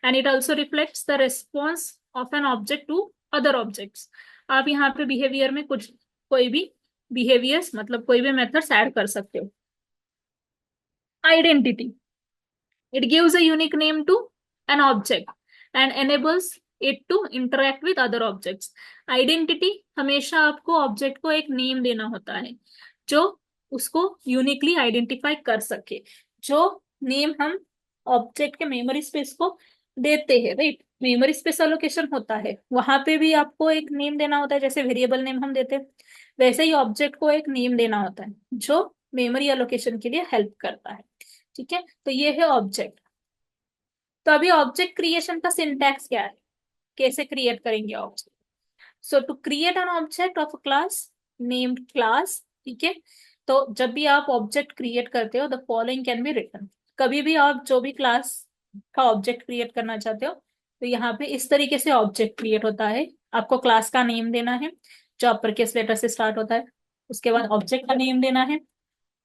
And it also reflects the response of an object to other objects. आप यहाँ पे बिहेवियर में कुछ कोई भी बिहेवियर्स मतलब कोई भी मेथड्स ऐड कर सकते हो। Identity, it gives a unique name to an object and enables it to interact with other objects. Identity, हमेशा आपको ऑब्जेक्ट को एक नेम देना होता है जो उसको यूनिकली आइडेंटिफाई कर सके। जो नेम हम ऑब्जेक्ट के मेमोरी स्पेस को देते हैं, राइट? मेमोरी स्पेस एलोकेशन होता है, वहां पे भी आपको एक नेम देना होता है। जैसे वेरिएबल नेम हम देते हैं, वैसे ही ऑब्जेक्ट को एक नेम देना होता है जो मेमोरी एलोकेशन के लिए हेल्प करता है। ठीक है, तो ये है ऑब्जेक्ट। तो अभी ऑब्जेक्ट क्रिएशन का सिंटैक्स क्या है, कैसे क्रिएट करेंगे object? So to create an object of a class named class, ठीक है, तो जब भी आप ऑब्जेक्ट क्रिएट करते हो the following can be written. कभी भी आप जो भी क्लास का ऑब्जेक्ट क्रिएट करना चाहते हो तो यहाँ पे इस तरीके से ऑब्जेक्ट क्रिएट होता है। आपको क्लास का नेम देना है जो अपर केस लेटर से स्टार्ट होता है, उसके बाद ऑब्जेक्ट का नेम देना है,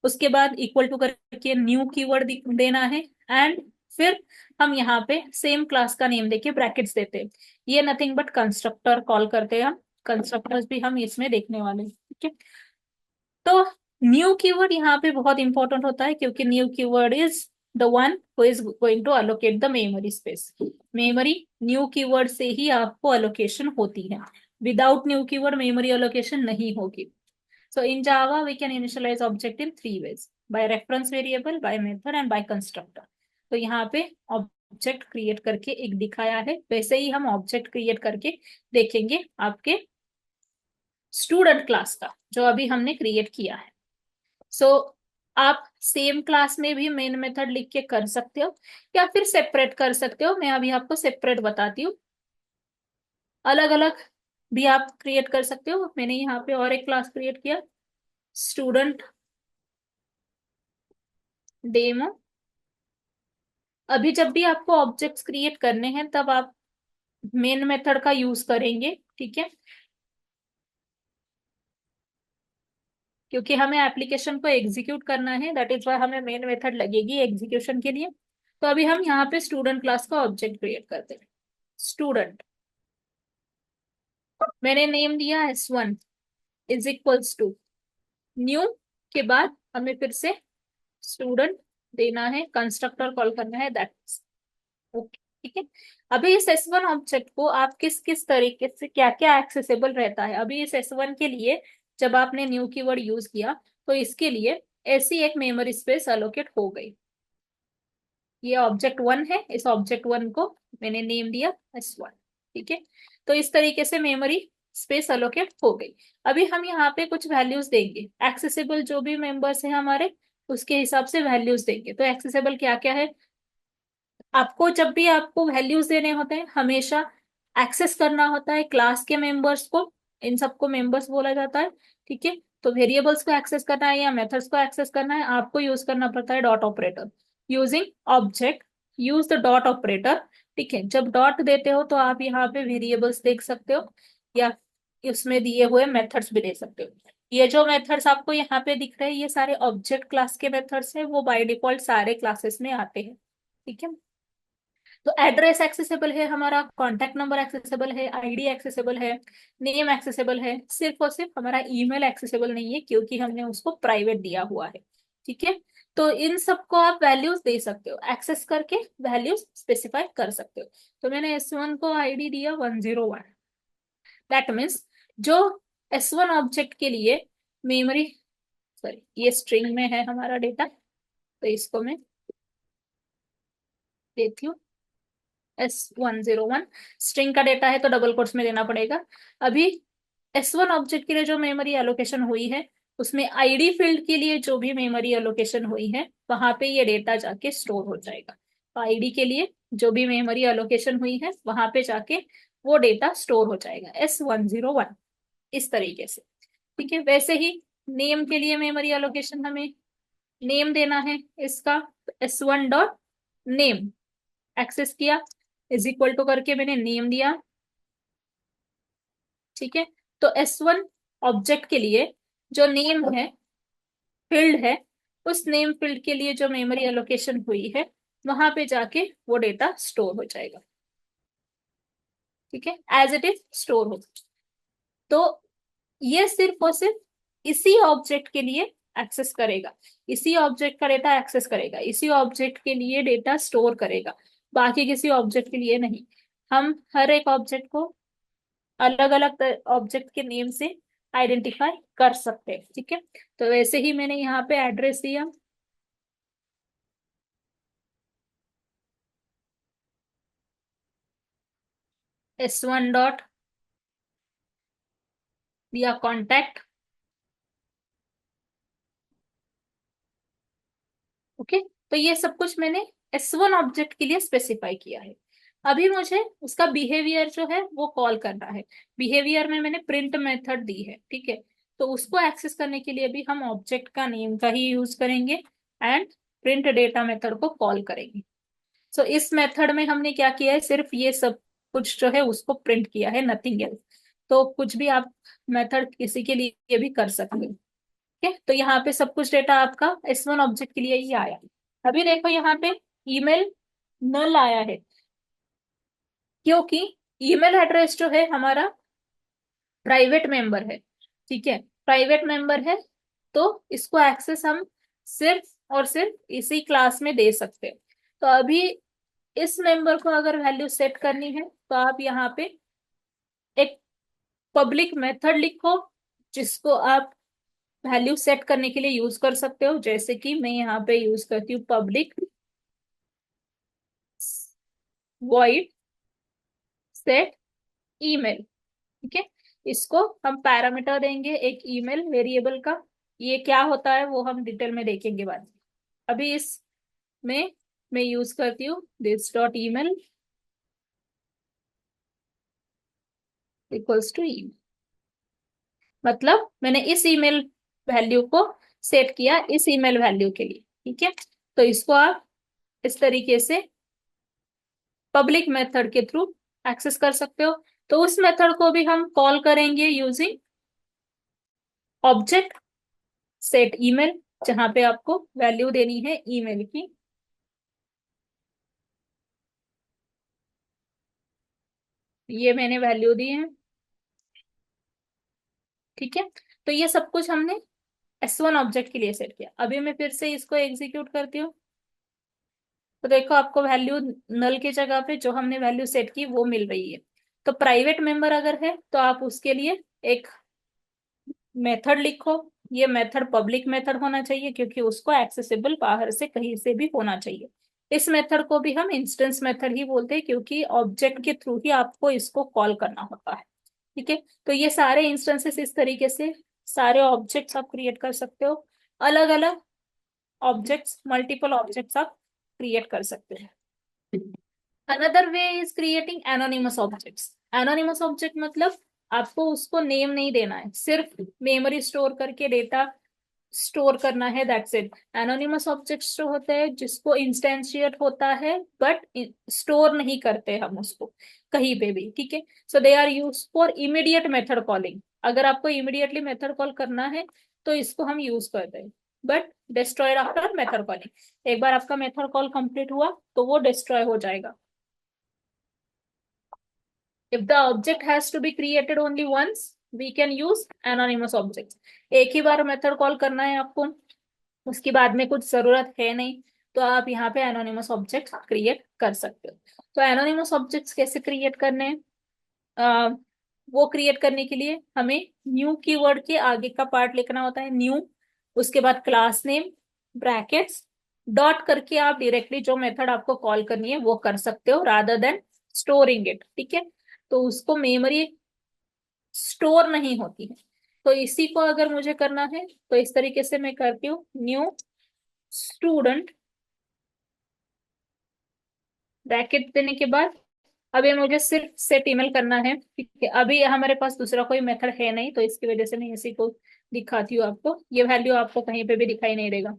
उसके बाद इक्वल टू करके न्यू कीवर्ड देना है, एंड फिर हम यहाँ पे सेम क्लास का नेम देके ब्रैकेट्स देते हैं। ये नथिंग बट कंस्ट्रक्टर कॉल करते हैं हम। कंस्ट्रक्टर्स भी हम इसमें देखने वाले हैं। ठीक है, तो न्यू कीवर्ड यहाँ पे बहुत इंपॉर्टेंट होता है क्योंकि new keyword is the one who is going to allocate the memory space. Memory new keyword से ही आपको अलोकेशन होती है, without new keyword memory allocation नहीं होगी। So in Java, we can initialize object in three ways: by reference variable, by method, and by constructor. तो यहाँ पे ऑब्जेक्ट क्रिएट करके एक दिखाया है, वैसे ही हम ऑब्जेक्ट क्रिएट करके देखेंगे आपके स्टूडेंट क्लास का जो अभी हमने क्रिएट किया है। सो आप सेम क्लास में भी मेन मेथड लिख के कर सकते हो या फिर सेपरेट कर सकते हो। मैं अभी आपको सेपरेट बताती हूँ। अलग अलग भी आप क्रिएट कर सकते हो। मैंने यहाँ पे और एक क्लास क्रिएट किया, स्टूडेंट डेमो। अभी जब भी आपको ऑब्जेक्ट्स क्रिएट करने हैं तब आप मेन मेथड का यूज करेंगे। ठीक है, क्योंकि हमें एप्लीकेशन को एग्जीक्यूट करना है, दैट इज वाई हमें मेन मेथड लगेगी एग्जीक्यूशन के लिए। तो अभी हम यहाँ पे स्टूडेंट क्लास का ऑब्जेक्ट क्रिएट करते हैं। स्टूडेंट, मैंने नेम दिया S1 is equals to new, के बाद हमें फिर से स्टूडेंट देना है, कंस्ट्रक्टर कॉल करना है, दैट ओके। ठीक है, अभी इस S1 ऑब्जेक्ट को आप किस किस तरीके से क्या क्या एक्सेसिबल रहता है, अभी इस S1 के लिए जब आपने न्यू कीवर्ड यूज किया तो इसके लिए ऐसी एक मेमोरी स्पेस अलोकेट हो गई। ये ऑब्जेक्ट वन है, इस ऑब्जेक्ट वन को मैंने नेम दिया S1। ठीक है, तो इस तरीके से मेमोरी स्पेस अलोकेट हो गई। अभी हम यहाँ पे कुछ वैल्यूज देंगे, एक्सेसिबल जो भी मेंबर्स हैं हमारे उसके हिसाब से वैल्यूज देंगे। तो एक्सेसिबल क्या क्या है, आपको जब भी आपको वैल्यूज देने होते हैं हमेशा एक्सेस करना होता है क्लास के मेंबर्स को, इन सबको मेंबर्स बोला जाता है। ठीक है, तो वेरिएबल्स को एक्सेस करना है या मेथड्स को एक्सेस करना है, आपको यूज करना पड़ता है dot operator. Using object use the dot operator. ठीक है, जब डॉट देते हो तो आप यहाँ पे वेरिएबल्स देख सकते हो या उसमें दिए हुए मेथड्स भी दे सकते हो। ये जो मेथड्स आपको यहाँ पे दिख रहे हैं ये सारे ऑब्जेक्ट क्लास के मेथड्स हैं, वो बाय डिफॉल्ट सारे क्लासेस में आते हैं। ठीक है, तो एड्रेस एक्सेसिबल है हमारा, कॉन्टैक्ट नंबर एक्सेसिबल है, आईडी एक्सेसिबल है, नेम एक्सेसिबल है, सिर्फ और सिर्फ हमारा ईमेल एक्सेसिबल नहीं है क्योंकि हमने उसको प्राइवेट दिया हुआ है। ठीक है, तो इन सबको आप वैल्यूज दे सकते हो, एक्सेस करके वैल्यूज स्पेसिफाई कर सकते हो। तो मैंने S1 को आईडी दिया 101। दैट मीन्स जो S1 ऑब्जेक्ट के लिए मेमोरी, सॉरी ये स्ट्रिंग में है हमारा डेटा, तो इसको मैं देती हूँ S101। स्ट्रिंग का डेटा है तो डबल कोट्स में देना पड़ेगा। अभी S1 ऑब्जेक्ट के लिए जो मेमोरी एलोकेशन हुई है उसमें आईडी फील्ड के लिए जो भी मेमोरी एलोकेशन हुई है वहां पे ये डेटा जाके स्टोर हो जाएगा। तो आईडी के लिए जो भी मेमोरी एलोकेशन हुई है वहां पे जाके वो डेटा स्टोर हो जाएगा S101, इस तरीके से। ठीक है, वैसे ही नेम के लिए मेमोरी एलोकेशन हमें नेम देना है इसका, S1 डॉट नेम एक्सेस किया, इज इक्वल टू करके मैंने नेम दिया। ठीक है, तो S1 ऑब्जेक्ट के लिए जो नेम है, फील्ड है, उस नेम फील्ड के लिए जो मेमोरी एलोकेशन हुई है वहां पे जाके वो डेटा स्टोर हो जाएगा। ठीक है, एज इट इज स्टोर हो। तो ये सिर्फ और सिर्फ इसी ऑब्जेक्ट के लिए एक्सेस करेगा, इसी ऑब्जेक्ट का डेटा एक्सेस करेगा, इसी ऑब्जेक्ट के लिए डेटा स्टोर करेगा, बाकी किसी ऑब्जेक्ट के लिए नहीं। हम हर एक ऑब्जेक्ट को अलग अलग ऑब्जेक्ट के नेम से आइडेंटिफाई कर सकते हैं। ठीक है, तो वैसे ही मैंने यहाँ पे एड्रेस दिया, S1 डॉट दिया कॉन्टैक्ट। ओके, तो ये सब कुछ मैंने S1 ऑब्जेक्ट के लिए स्पेसिफाई किया है। अभी मुझे उसका बिहेवियर जो है वो कॉल करना है। बिहेवियर में मैंने प्रिंट मेथड दी है। ठीक है, तो उसको एक्सेस करने के लिए भी हम ऑब्जेक्ट का नेम का ही यूज करेंगे एंड प्रिंट डेटा मेथड को कॉल करेंगे। सो इस मेथड में हमने क्या किया है, सिर्फ ये सब कुछ जो है उसको प्रिंट किया है, नथिंग एल्स। तो कुछ भी आप मेथड किसी के लिए भी कर सकते हो। ठीक है, तो यहाँ पे सब कुछ डेटा आपका S1 ऑब्जेक्ट के लिए ही आया। अभी देखो यहाँ पे ईमेल नल आया है क्योंकि ईमेल एड्रेस जो है हमारा प्राइवेट मेंबर है। ठीक है, प्राइवेट मेंबर है तो इसको एक्सेस हम सिर्फ और सिर्फ इसी क्लास में दे सकते हैं। तो अभी इस मेंबर को अगर वैल्यू सेट करनी है तो आप यहाँ पे एक पब्लिक मेथड लिखो जिसको आप वैल्यू सेट करने के लिए यूज कर सकते हो। जैसे कि मैं यहाँ पे यूज करती हूँ पब्लिक वॉइड सेट ईमेल। ठीक है, इसको हम पैरामीटर देंगे एक ईमेल वेरिएबल का। ये क्या होता है वो हम डिटेल में देखेंगे बाद में। अभी इसमें मैं यूज करती हूँ this dot email equals to email, मतलब मैंने इस ईमेल वैल्यू को सेट किया इस ईमेल वैल्यू के लिए। ठीक है, तो इसको आप इस तरीके से पब्लिक मेथड के थ्रू एक्सेस कर सकते हो। तो उस मेथड को भी हम कॉल करेंगे यूजिंग ऑब्जेक्ट सेट ईमेल, जहां पे आपको वैल्यू देनी है ईमेल की। ये मैंने वैल्यू दी है। ठीक है, तो ये सब कुछ हमने S1 ऑब्जेक्ट के लिए सेट किया। अभी मैं फिर से इसको एग्जीक्यूट करती हूँ तो देखो आपको वैल्यू नल की जगह पे जो हमने वैल्यू सेट की वो मिल रही है। तो प्राइवेट मेंबर अगर है तो आप उसके लिए एक मेथड लिखो। ये मेथड पब्लिक मेथड होना चाहिए क्योंकि उसको एक्सेसिबल बाहर से कहीं से भी होना चाहिए। इस मेथड को भी हम इंस्टेंस मेथड ही बोलते हैं क्योंकि ऑब्जेक्ट के थ्रू ही आपको इसको कॉल करना होता है। ठीक है, तो ये सारे इंस्टेंसेस इस तरीके से सारे ऑब्जेक्ट्स आप क्रिएट कर सकते हो। अलग अलग ऑब्जेक्ट्स, मल्टीपल ऑब्जेक्ट्स आप क्रिएट कर सकते हैं। Another way is creating anonymous objects. Anonymous object मतलब आपको उसको नेम नहीं देना है, सिर्फ मेमोरी स्टोर करके डेटा स्टोर करना है, दैट्स इट। एनोनिमस ऑब्जेक्ट्स जो होते हैं जिसको इंस्टेंशिएट होता है बट स्टोर नहीं करते हम उसको कहीं पे भी। ठीक है, so they are use for immediate method calling. अगर आपको इमीडिएटली मेथड कॉल करना है तो इसको हम यूज करते हैं, but destroyed after method calling. एक बार आपका मेथड कॉल कंप्लीट हुआ तो वो डिस्ट्रॉय हो जाएगा। If the object has to be created only once, we can use anonymous objects. एक ही बार मेथड कॉल करना है आपको, उसके बाद में कुछ जरूरत है नहीं, तो आप यहाँ पे एनोनिमस ऑब्जेक्ट क्रिएट कर सकते हो। तो एनोनिमस ऑब्जेक्ट्स कैसे क्रिएट करने हैं? अ, वो क्रिएट करने के लिए हमें न्यू कीवर्ड के आगे का पार्ट लिखना होता है, न्यू। उसके बाद क्लास नेम, ब्रैकेट्स, डॉट करके आप डायरेक्टली जो मेथड आपको कॉल करनी है वो कर सकते हो रादर देन स्टोरिंग इट। ठीक है, तो उसको मेमोरी स्टोर नहीं होती है। तो इसी को अगर मुझे करना है तो इस तरीके से मैं करती हूँ, न्यू स्टूडेंट, ब्रैकेट देने के बाद अब ये मुझे सिर्फ सेट ईमेल करना है। ठीक है, अभी हमारे पास दूसरा कोई मेथड है नहीं तो इसकी वजह से मैं इसी को दिखाती हूँ आपको। ये वैल्यू आपको कहीं पे भी दिखाई नहीं देगा।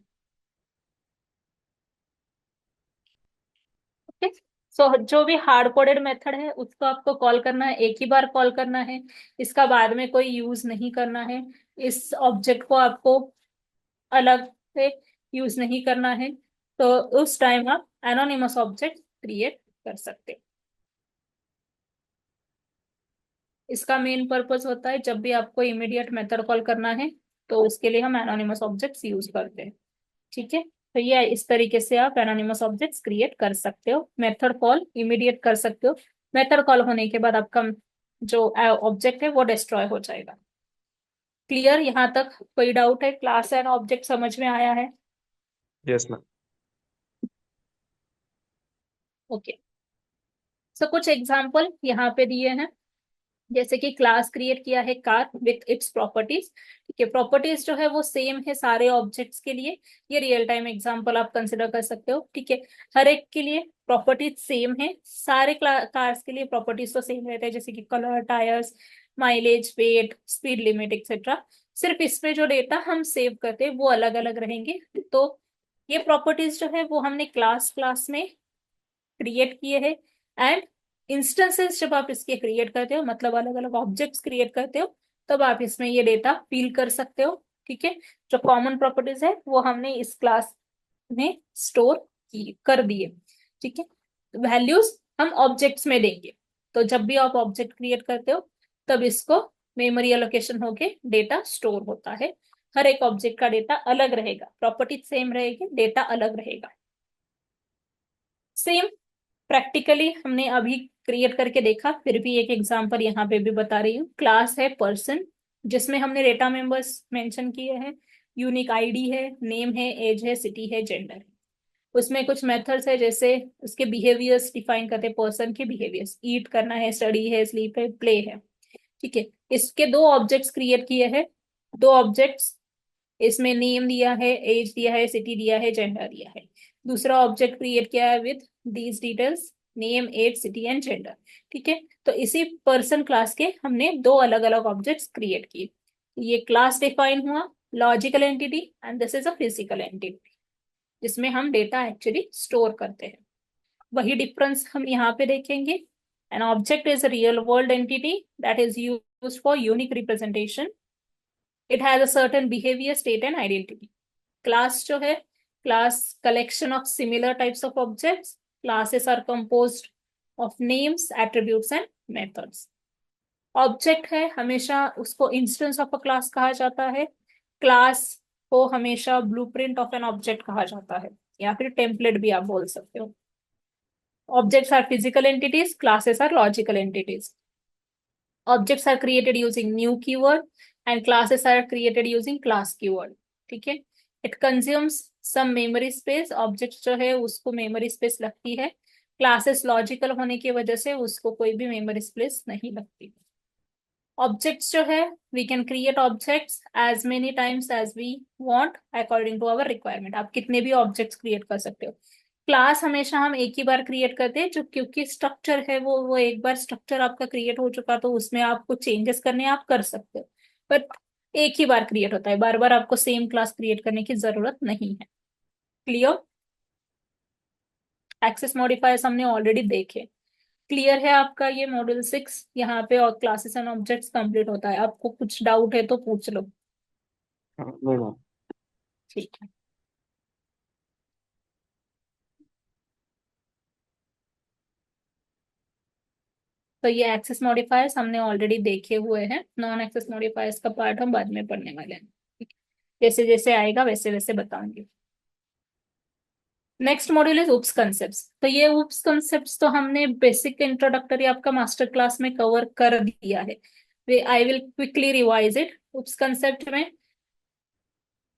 ओके, सो जो भी हार्ड कोडेड मेथड है उसको आपको कॉल करना है, एक ही बार कॉल करना है, इसका बाद में कोई यूज नहीं करना है। इस ऑब्जेक्ट को आपको अलग से यूज नहीं करना है, तो उस टाइम आप एनोनिमस ऑब्जेक्ट क्रिएट कर सकते हैं। इसका मेन पर्पस होता है जब भी आपको इमीडिएट मेथड कॉल करना है तो उसके लिए हम एनोनिमस ऑब्जेक्ट्स यूज करते हैं। ठीक है, तो ये इस तरीके से आप एनोनिमस ऑब्जेक्ट्स क्रिएट कर सकते हो, मेथड कॉल इमीडिएट कर सकते हो। मेथड कॉल होने के बाद आपका जो ऑब्जेक्ट है वो डिस्ट्रॉय हो जाएगा। क्लियर? यहाँ तक कोई डाउट है? क्लास एंड ऑब्जेक्ट समझ में आया है? Yes ma'am. ओके, सो कुछ एग्जाम्पल यहाँ पे दिए हैं। जैसे कि क्लास क्रिएट किया है कार विथ इट्स प्रॉपर्टीज। ठीक है, प्रॉपर्टीज जो है वो सेम है सारे ऑब्जेक्ट्स के लिए। ये रियल टाइम एग्जांपल आप कंसिडर कर सकते हो। ठीक है, हर एक के लिए प्रॉपर्टीज सेम है, सारे कार्स के लिए प्रॉपर्टीज तो सेम रहते हैं, जैसे कि colour, tyres, mileage, weight, speed limit etcetera. सिर्फ इसमें जो डेटा हम सेव करते हैं वो अलग अलग रहेंगे। तो ये प्रॉपर्टीज जो है वो हमने क्लास क्लास में क्रिएट किए हैं। एंड इंस्टेंसेस जब आप इसके क्रिएट करते हो, मतलब अलग अलग ऑब्जेक्ट्स क्रिएट करते हो, तब आप इसमें ये डेटा फील कर सकते हो। ठीक है, जो कॉमन प्रॉपर्टीज है वो हमने इस क्लास में स्टोर की कर दिए। ठीक है, वैल्यूज हम ऑब्जेक्ट्स में देंगे। तो जब भी आप ऑब्जेक्ट क्रिएट करते हो तब इसको मेमोरी एलोकेशन होके डेटा स्टोर होता है। हर एक ऑब्जेक्ट का डेटा अलग रहेगा, प्रॉपर्टी सेम रहेगी, डेटा अलग रहेगा। सेम प्रैक्टिकली हमने अभी क्रिएट करके देखा, फिर भी एक एग्जांपल यहाँ पे भी बता रही हूँ। क्लास है पर्सन, जिसमें हमने डेटा मेंबर्स मेंशन किए हैं, यूनिक आईडी है, नेम है, एज है, सिटी है, जेंडर है। उसमें कुछ मेथड्स है, जैसे उसके बिहेवियर्स डिफाइन करते हैं, पर्सन के बिहेवियर्स, ईट करना है, स्टडी है, स्लीप है, प्ले है। ठीक है, इसके दो ऑब्जेक्ट्स क्रिएट किए हैं। दो ऑब्जेक्ट्स, इसमें नेम दिया है, एज दिया है, सिटी दिया है, जेंडर दिया है। दूसरा ऑब्जेक्ट क्रिएट किया है with these details, name, age, city and gender. ठीक है, तो इसी पर्सन क्लास के हमने दो अलग अलग ऑब्जेक्ट्स क्रिएट किए। ये क्लास डिफाइन हुआ, logical entity, and this is a physical entity जिसमें हम डेटा एक्चुअली स्टोर करते हैं। वही डिफरेंस हम यहाँ पे देखेंगे। An object is a real world entity that is used for unique representation. It has a certain behaviour, state and identity. Class जो है, class collection of similar types of objects. Classes are composed of names, attributes and methods. Object है, हमेशा उसको instance of a class कहा जाता है। Class को हमेशा ब्लूप्रिंट ऑफ एन ऑब्जेक्ट कहा जाता है, या फिर टेम्पलेट भी आप बोल सकते हो। Objects are physical entities, classes are logical entities. Objects are created using new keyword. And classes are created using class keyword. ठीक है। It consumes some memory space, object जो है उसको मेमोरी स्पेस लगती है। क्लासेस लॉजिकल होने की वजह से उसको कोई भी मेमोरी स्पेस नहीं लगती। ऑब्जेक्ट्स जो है, we can create objects as many times as we want according to our requirement. आप कितने भी ऑब्जेक्ट्स क्रिएट कर सकते हो। क्लास हमेशा हम एक ही बार क्रिएट करते हैं, जो क्योंकि स्ट्रक्चर है वो एक बार स्ट्रक्चर आपका क्रिएट हो चुका तो उसमें आपको चेंजेस करने आप कर सकते हो। बट एक ही बार क्रिएट होता है, बार बार आपको सेम क्लास क्रिएट करने की जरूरत नहीं है। क्लियर। एक्सेस मॉडिफायर्स हमने ऑलरेडी देखे। क्लियर है आपका ये मॉड्यूल 6? यहाँ पे और क्लासेस एंड ऑब्जेक्ट्स कंप्लीट होता है। आपको कुछ डाउट है तो पूछ लो। हाँ, नहीं मैम। ठीक है। तो ये एक्सेस मॉडिफायर्स हमने ऑलरेडी देखे हुए हैं। नॉन एक्सेस मॉडिफायर्स का पार्ट हम बाद में पढ़ने वाले हैं। ठीक है? जैसे जैसे आएगा वैसे वैसे बताऊंगी। Next module is OOPs concepts. तो ये उप्स कंसेप्ट्स तो हमने बेसिक इंट्रोडक्टरी आपका मास्टर क्लास में कवर कर दिया है। I will quickly revise it. OOPs concept में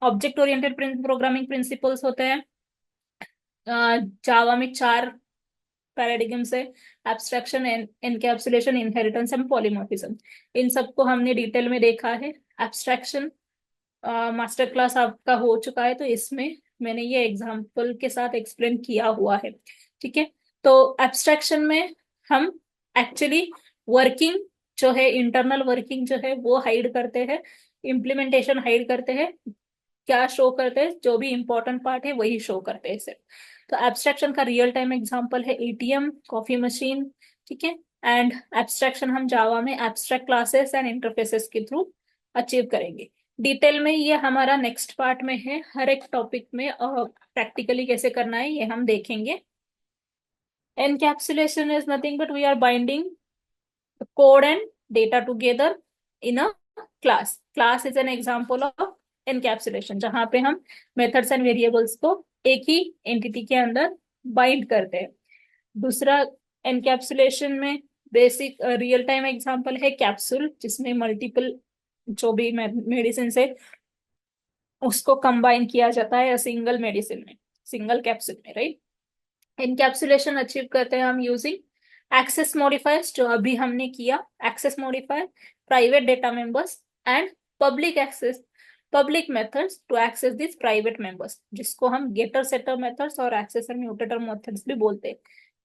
ऑब्जेक्ट ओरिएंटेड प्रोग्रामिंग प्रिंसिपल्स होते हैं। जावा में 4 पैराडिगम्स है। Abstraction, encapsulation, inheritance and polymorphism. इन सबको हमने डिटेल में देखा है। एब्स्ट्रैक्शन मास्टर क्लास आपका हो चुका है, तो इसमें मैंने ये एग्जांपल के साथ एक्सप्लेन किया हुआ है। ठीक है। तो एब्स्ट्रैक्शन में हम एक्चुअली वर्किंग जो है, इंटरनल वर्किंग जो है वो हाइड करते हैं, इम्प्लीमेंटेशन हाइड करते हैं। क्या शो करते हैं? जो भी इंपॉर्टेंट पार्ट है वही शो करते हैं सिर्फ। तो एब्स्ट्रैक्शन का रियल टाइम एग्जांपल है एटीएम, कॉफी मशीन। ठीक है। एंड एब्स्ट्रैक्शन हम जावा में एब्स्ट्रैक्ट क्लासेस एंड इंटरफेसेस के थ्रू अचीव करेंगे। डिटेल में ये हमारा नेक्स्ट पार्ट में है। हर एक टॉपिक में प्रैक्टिकली कैसे करना है ये हम देखेंगे। Encapsulation is nothing but we are binding code and data together in a class. Class is an example of encapsulation, जहां पे हम methods and variables को एक ही entity के अंदर bind करते हैं। दूसरा encapsulation में बेसिक रियल टाइम एग्जांपल है कैप्सूल, जिसमें मल्टीपल जो भी मेडिसिन है उसको कंबाइन किया जाता है सिंगल मेडिसिन में, सिंगल कैप्सूल में, राइट। इनकैप्सुलेशन अचीव करते हैं हम यूजिंग एक्सेस मॉडिफायर्स, जो अभी हमने किया। Access modifier, private data members and public access, public methods to access this private members, जिसको हम गेटर सेटर मेथड्स और एक्सेसर म्यूटेटर मेथड्स भी बोलते हैं,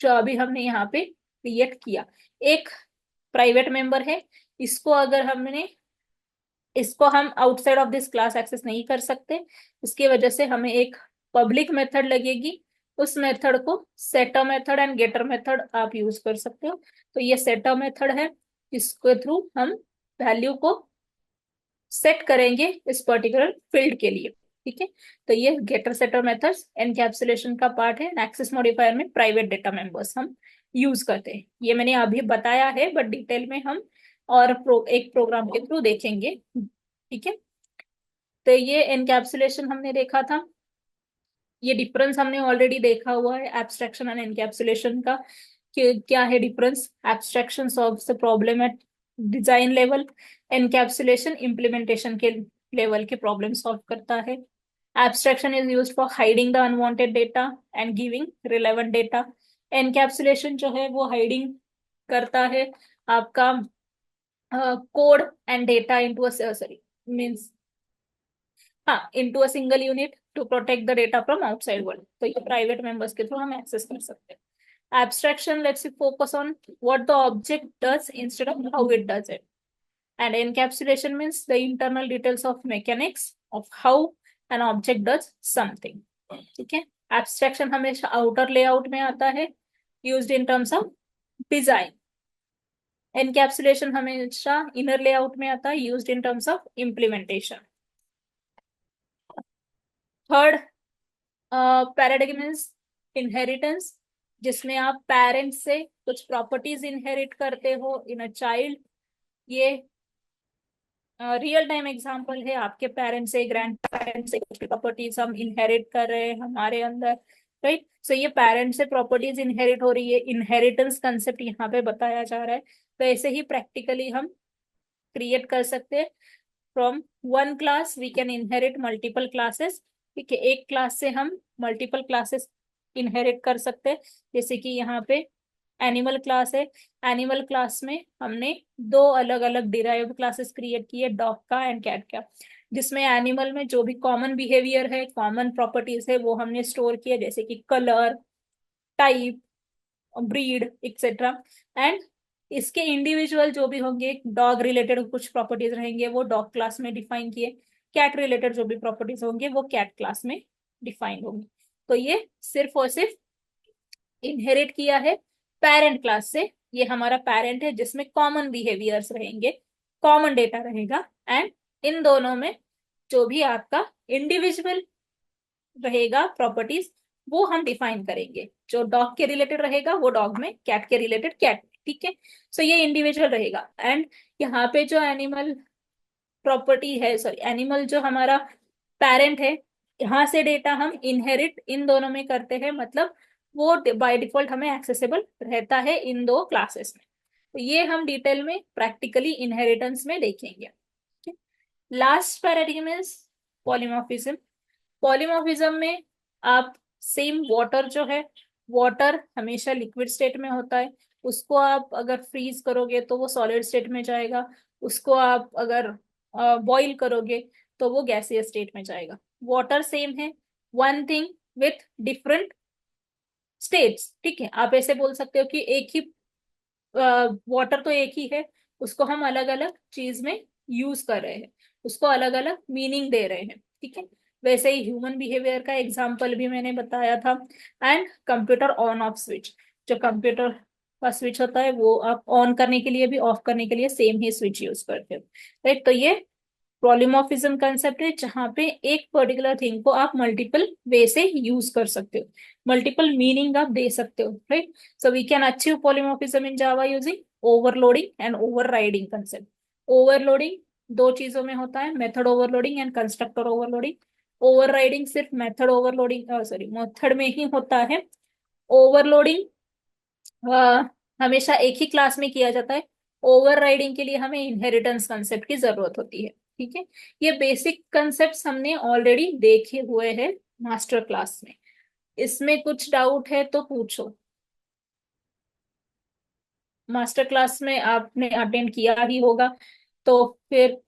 जो अभी हमने यहाँ पे क्रिएट किया। एक प्राइवेट मेंबर है, इसको अगर हमने इसको हम outside of this class access नहीं कर सकते, इसकी वजह से हमें एक पब्लिक मेथड लगेगी। उस मेथड को setter method and getter method आप यूज कर सकते हो। तो ये सेटर मेथड है, इसके थ्रू हम वैल्यू को सेट करेंगे इस पर्टिकुलर फील्ड के लिए। ठीक है। तो ये गेटर सेटर मेथड्स एनकैप्सुलेशन का पार्ट है। एक्सेस मॉडिफायर में प्राइवेट डेटा मेंबर्स हम यूज करते हैं। ये मैंने अभी बताया है, बट डिटेल में हम और एक प्रोग्राम के थ्रू देखेंगे। ठीक है। तो ये एनकैप्सुलेशन हमने देखा था। ये डिफरेंस हमने ऑलरेडी देखा हुआ है एब्स्ट्रैक्शन एंड एनकैप्सुलेशन का, कि क्या है difference. Abstraction solves the problem at design level, encapsulation implementation के लेवल के प्रॉब्लम सॉल्व करता है। Abstraction is used for hiding the unwanted data and giving relevant data. Encapsulation जो है वो हाइडिंग करता है आपका code and data into a sorry means हाँ into a single unit to protect the data from outside world. तो ये private members के थ्रू हम एक्सेस कर सकते हैं। Abstraction let's focus on what the object does instead of how it does it, and encapsulation means the internal details of mechanics of how an object does something. ठीक है। Abstraction हमेशा outer layout में आता है, used in terms of design. Encapsulation हमेशा inner layout में आता है, used in terms of implementation. Third paradigm is inheritance, जिसमें आप पेरेंट्स से कुछ प्रॉपर्टीज इनहेरिट करते हो इन अ चाइल्ड। ये रियल टाइम एग्जांपल है, आपके पेरेंट्स से, ग्रैंड पेरेंट्स से कुछ प्रॉपर्टीज हम इनहेरिट कर रहे हैं हमारे अंदर, राइट। सो ये पेरेंट्स से प्रॉपर्टीज इनहेरिट हो रही है, इनहेरिटेंस कंसेप्ट यहाँ पे बताया जा रहा है। तो ऐसे ही प्रैक्टिकली हम क्रिएट कर सकते हैं from one class we can inherit multiple classes. ठीक है, एक क्लास से हम मल्टीपल क्लासेस इनहेरिट कर सकते हैं। जैसे कि यहाँ पे एनिमल क्लास है, एनिमल क्लास में हमने दो अलग अलग डिराइव्ड क्लासेस क्रिएट किए, डॉग का एंड कैट का, जिसमें एनिमल में जो भी कॉमन बिहेवियर है, कॉमन प्रॉपर्टीज है, वो हमने स्टोर किया, जैसे कि colour, type, breed etcetera. And इसके इंडिविजुअल जो भी होंगे, डॉग रिलेटेड कुछ प्रॉपर्टीज रहेंगे वो डॉग क्लास में डिफाइन किए, कैट रिलेटेड जो भी प्रॉपर्टीज होंगे वो कैट क्लास में डिफाइन होंगे। तो ये सिर्फ और सिर्फ इनहेरिट किया है पेरेंट क्लास से। ये हमारा पेरेंट है जिसमें कॉमन बिहेवियर्स रहेंगे, कॉमन डेटा रहेगा, एंड इन दोनों में जो भी आपका इंडिविजुअल रहेगा प्रॉपर्टीज वो हम डिफाइन करेंगे। जो डॉग के रिलेटेड रहेगा वो डॉग में, कैट के रिलेटेड कैट। ठीक है, सो ये इंडिविजुअल रहेगा। एंड यहाँ पे जो एनिमल प्रॉपर्टी है, सॉरी एनिमल जो हमारा पेरेंट है, यहाँ से डेटा हम इनहेरिट इन दोनों में करते हैं, मतलब वो बाय डिफॉल्ट हमें एक्सेसिबल रहता है इन दो क्लासेस में। तो ये हम डिटेल में प्रैक्टिकली इनहेरिटेंस में देखेंगे। Last paradigm is polymorphism. Polymorphism में आप सेम वाटर जो है, वाटर हमेशा लिक्विड स्टेट में होता है, उसको आप अगर फ्रीज करोगे तो वो सॉलिड स्टेट में जाएगा, उसको आप अगर बॉईल करोगे तो वो गैसियस स्टेट में जाएगा। वाटर सेम है, one thing with different states. ठीक है, आप ऐसे बोल सकते हो कि एक ही वाटर तो एक ही है, उसको हम अलग अलग चीज में यूज कर रहे हैं, उसको अलग अलग मीनिंग दे रहे हैं। ठीक है, वैसे ही ह्यूमन बिहेवियर का एग्जांपल भी मैंने बताया था। And computer on off switch, जो कंप्यूटर का स्विच होता है वो आप ऑन करने के लिए भी, ऑफ करने के लिए सेम ही स्विच यूज करते हो। राइट, तो ये पॉलीमॉर्फिज्म कंसेप्ट है जहां पे एक पर्टिकुलर थिंग को आप मल्टीपल वे से यूज कर सकते हो, मल्टीपल मीनिंग आप दे सकते हो। Right, so we can achieve polymorphism in Java using overloading and overriding concept. Overloading दो चीजों में होता है, method overloading and constructor overloading. Overriding सिर्फ मेथड ओवरलोडिंग, सॉरी मेथड में ही होता है। ओवरलोडिंग हमेशा एक ही क्लास में किया जाता है। ओवरराइडिंग के लिए हमें इनहेरिटेंस कंसेप्ट की जरूरत होती है। ठीक है, ये बेसिक कंसेप्ट्स हमने ऑलरेडी देखे हुए हैं मास्टर क्लास में। इसमें कुछ डाउट है तो पूछो। मास्टर क्लास में आपने अटेंड किया ही होगा, तो फिर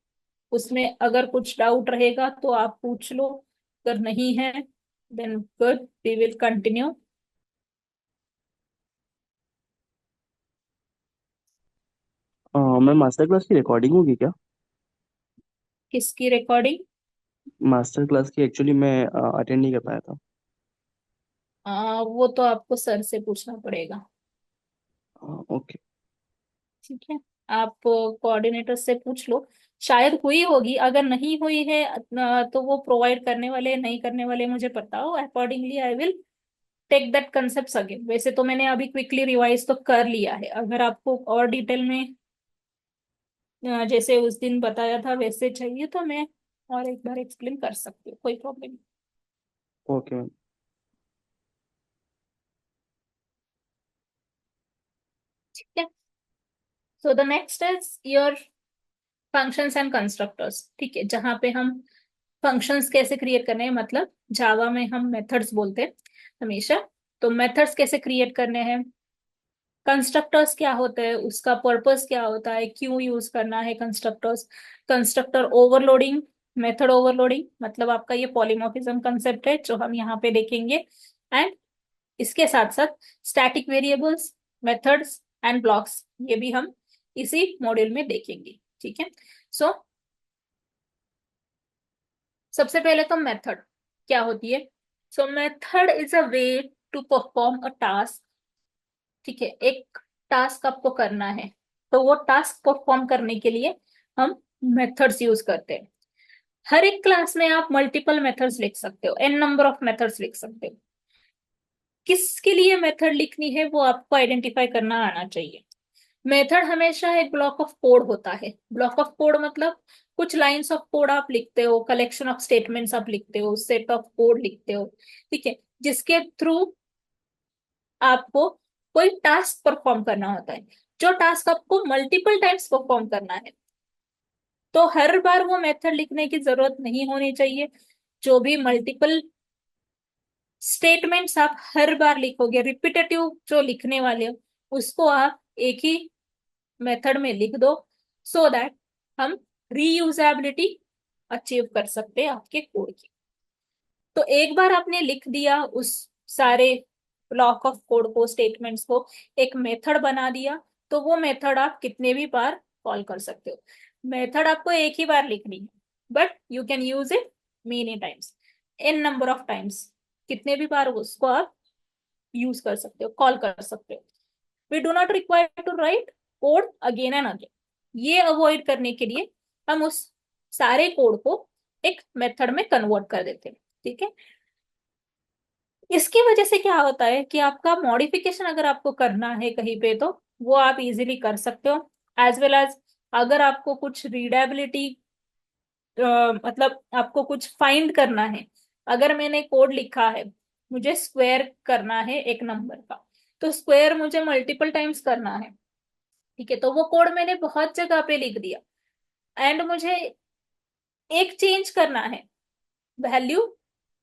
उसमें अगर कुछ डाउट रहेगा तो आप पूछ लो, अगर नहीं है then good, we will continue. Ma'am master class की रिकॉर्डिंग होगी क्या? किसकी रिकॉर्डिंग? मास्टर क्लास की एक्चुअली मैं अटेंड नहीं कर पाया था। वो तो आपको सर से पूछना पड़ेगा। ओके। ठीक है, आप कोऑर्डिनेटर से पूछ लो, शायद हुई होगी। अगर नहीं हुई है तो वो प्रोवाइड करने वाले नहीं करने वाले मुझे पता हो, accordingly I will take that concept again. वैसे तो मैंने अभी क्विकली रिवाइज तो कर लिया है, अगर आपको और डिटेल में जैसे उस दिन बताया था वैसे चाहिए तो मैं और एक बार एक्सप्लेन कर सकती हूँ, कोई प्रॉब्लम नहीं। Okay ma'am. ठीक है, so the next is your functions and constructors. ठीक है, जहाँ पे हम फंक्शंस कैसे क्रिएट करने हैं, मतलब जावा में हम मेथड्स बोलते हैं हमेशा, तो मेथड्स कैसे क्रिएट करने हैं, कंस्ट्रक्टर्स क्या होते हैं, उसका पर्पस क्या होता है, क्यों यूज करना है constructors, constructor overloading, method overloading, मतलब आपका ये पॉलीमॉर्फिज्म कंसेप्ट है जो हम यहाँ पे देखेंगे। एंड इसके साथ साथ static variables, methods and blocks, ये भी हम इसी मॉड्यूल में देखेंगे। ठीक है, सो सबसे पहले तो मेथड क्या होती है। So method is a way to perform a task. ठीक है, एक टास्क आपको करना है, तो वो टास्क परफॉर्म करने के लिए हम मेथड्स यूज करते हैं। हर एक क्लास में आप मल्टीपल मेथड्स लिख सकते हो, एन नंबर ऑफ मेथड्स लिख सकते हो। किसके लिए मेथड लिखनी है वो आपको आइडेंटिफाई करना आना चाहिए। मेथड हमेशा एक ब्लॉक ऑफ कोड होता है। ब्लॉक ऑफ कोड मतलब कुछ लाइंस ऑफ कोड आप लिखते हो, कलेक्शन ऑफ स्टेटमेंट्स आप लिखते हो, सेट ऑफ कोड लिखते हो। ठीक है, जिसके थ्रू आपको कोई टास्क परफॉर्म करना होता है, जो टास्क आपको मल्टीपल टाइम्स परफॉर्म करना है। तो हर बार वो मेथड लिखने की जरूरत नहीं होनी चाहिए। जो भी मल्टीपल स्टेटमेंट्स आप हर बार लिखोगे, रिपीटेटिव जो लिखने वाले हो, उसको आप एक ही मेथड में लिख दो, सो दैट हम रीयूजेबिलिटी अचीव कर सकते हैं आपके कोड की। तो एक बार आपने लिख दिया उस सारे ब्लॉक ऑफ कोड को, स्टेटमेंट्स को, एक मेथड बना दिया, तो वो मेथड आप कितने भी बार कॉल कर सकते हो। मेथड आपको एक ही बार लिखनी है, but you can use it many times, in number of times, कितने भी बार उसको आप यूज कर सकते हो, कॉल कर सकते हो। We do not require to write code again and again. ये अवॉइड करने के लिए हम उस सारे कोड को एक मेथड में कन्वर्ट कर देते हैं। ठीक है। इसकी वजह से क्या होता है कि आपका मॉडिफिकेशन अगर आपको करना है कहीं पे, तो वो आप इजीली कर सकते हो। एज वेल एज अगर आपको कुछ रीडेबिलिटी, मतलब आपको कुछ फाइंड करना है, अगर मैंने कोड लिखा है, मुझे स्क्वायर करना है एक नंबर का, तो स्क्वायर मुझे मल्टीपल टाइम्स करना है। ठीक है, तो वो कोड मैंने बहुत जगह पे लिख दिया, एंड मुझे एक चेंज करना है, वैल्यू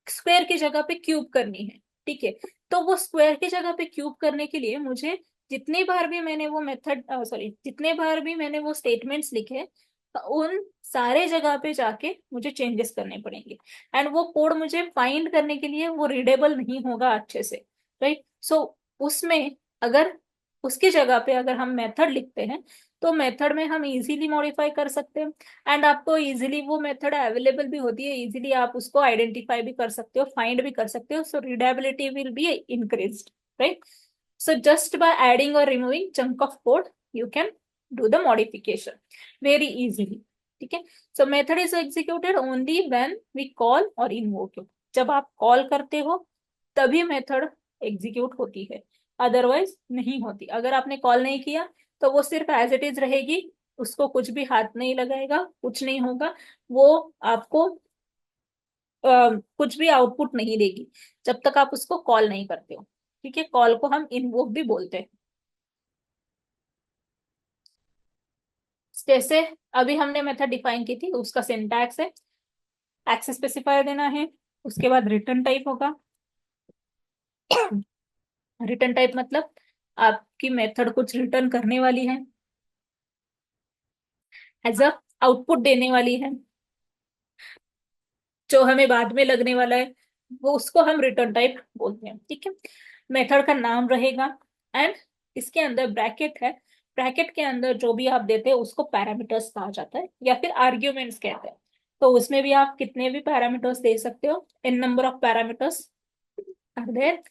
स्क्वायर की जगह पे क्यूब करनी है। ठीक है, तो वो स्क्वायर की जगह पे क्यूब करने के लिए मुझे जितनी बार भी मैंने वो मेथड, सॉरी, जितने बार भी मैंने वो स्टेटमेंट्स लिखे, उन सारे जगह पे जाके मुझे चेंजेस करने पड़ेंगे, एंड वो कोड मुझे फाइंड करने के लिए वो रीडेबल नहीं होगा अच्छे से। राइट, सो उसमें अगर उसकी जगह पे अगर हम मेथड लिखते हैं, तो मेथड में हम इजीली मॉडिफाई कर सकते हैं, एंड आपको इजीली वो मेथड अवेलेबल भी होती है, इजीली आप उसको आइडेंटिफाई भी कर सकते हो, फाइंड भी कर सकते हो, so readability will be increased. Right, so just by adding or removing chunk of code, you can do the modification very easily. ठीक है, so method is executed only when we call or invoke it. जब आप call करते हो तभी method execute होती है, otherwise नहीं होती। अगर आपने कॉल नहीं किया तो वो सिर्फ एज इट इज रहेगी, उसको कुछ भी हाथ नहीं लगाएगा, कुछ नहीं होगा, वो आपको कुछ भी आउटपुट नहीं देगी जब तक आप उसको कॉल नहीं करते हो। ठीक है, कॉल को हम इनवोक भी बोलते हैं। जैसे अभी हमने मेथड डिफाइन की थी, उसका सिंटैक्स है, एक्सेस स्पेसिफायर देना है, उसके बाद रिटर्न टाइप होगा। रिटर्न टाइप मतलब आपकी मेथड कुछ रिटर्न करने वाली है, एज अ आउटपुट देने वाली है, जो हमें बाद में लगने वाला है, वो उसको हम रिटर्न टाइप बोलते हैं। ठीक है, मेथड का नाम रहेगा, एंड इसके अंदर ब्रैकेट है, ब्रैकेट के अंदर जो भी आप देते हैं उसको पैरामीटर्स कहा जाता है, या फिर आर्ग्यूमेंट्स कहते हैं। तो उसमें भी आप कितने भी पैरामीटर्स दे सकते हो, n number of parameters are there.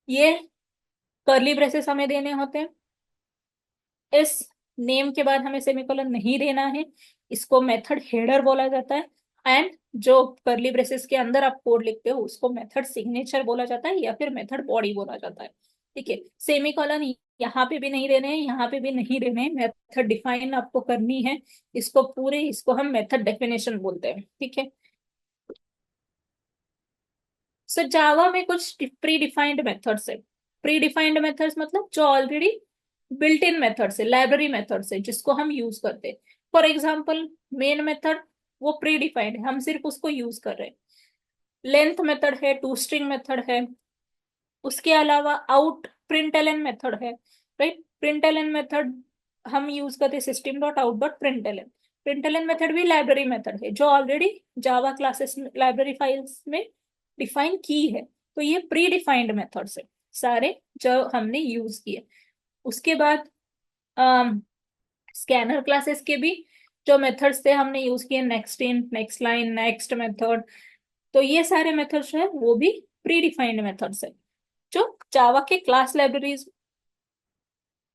ये कर्ली ब्रेसेस हमें देने होते हैं, इस नेम के बाद हमें सेमीकोलन नहीं देना है, इसको मेथड हेडर बोला जाता है, एंड जो कर्ली ब्रेसेस के अंदर आप कोड लिखते हो उसको मेथड सिग्नेचर बोला जाता है, या फिर मेथड बॉडी बोला जाता है। ठीक है, सेमीकोलन यहाँ पे भी नहीं देने हैं, यहाँ पे भी नहीं देने हैं, मेथड डिफाइन आपको करनी है, इसको पूरे, इसको हम मेथड डेफिनेशन बोलते हैं। ठीक है, सो जावा में कुछ प्री डिफाइंड मेथड्स है। प्री डिफाइंड मेथड्स मतलब जो ऑलरेडी बिल्ट इन मेथड्स है, लाइब्रेरी मेथड्स है, जिसको हम यूज करते हैं। फॉर एग्जाम्पल मेन मेथड, वो प्री डिफाइंड है, हम सिर्फ उसको यूज कर रहे हैं। लेंथ मेथड है, टू स्ट्रिंग मेथड है, उसके अलावा आउट प्रिंटलन मेथड है। राइट, प्रिंटलन मेथड हम यूज करते हैं system dot out dot println. Println method भी लाइब्रेरी मेथड है, जो ऑलरेडी जावा क्लासेस लाइब्रेरी फाइल्स में डिफाइन की है। तो ये प्री डिफाइंड मेथड्स है सारे जो हमने यूज किए। उसके बाद स्कैनर क्लासेस के भी जो मेथड्स थे हमने यूज किए, next in, next line, next method. तो ये सारे मेथड्स है वो भी प्री डिफाइंड मेथड्स है, जो जावा के क्लास लाइब्रेरीज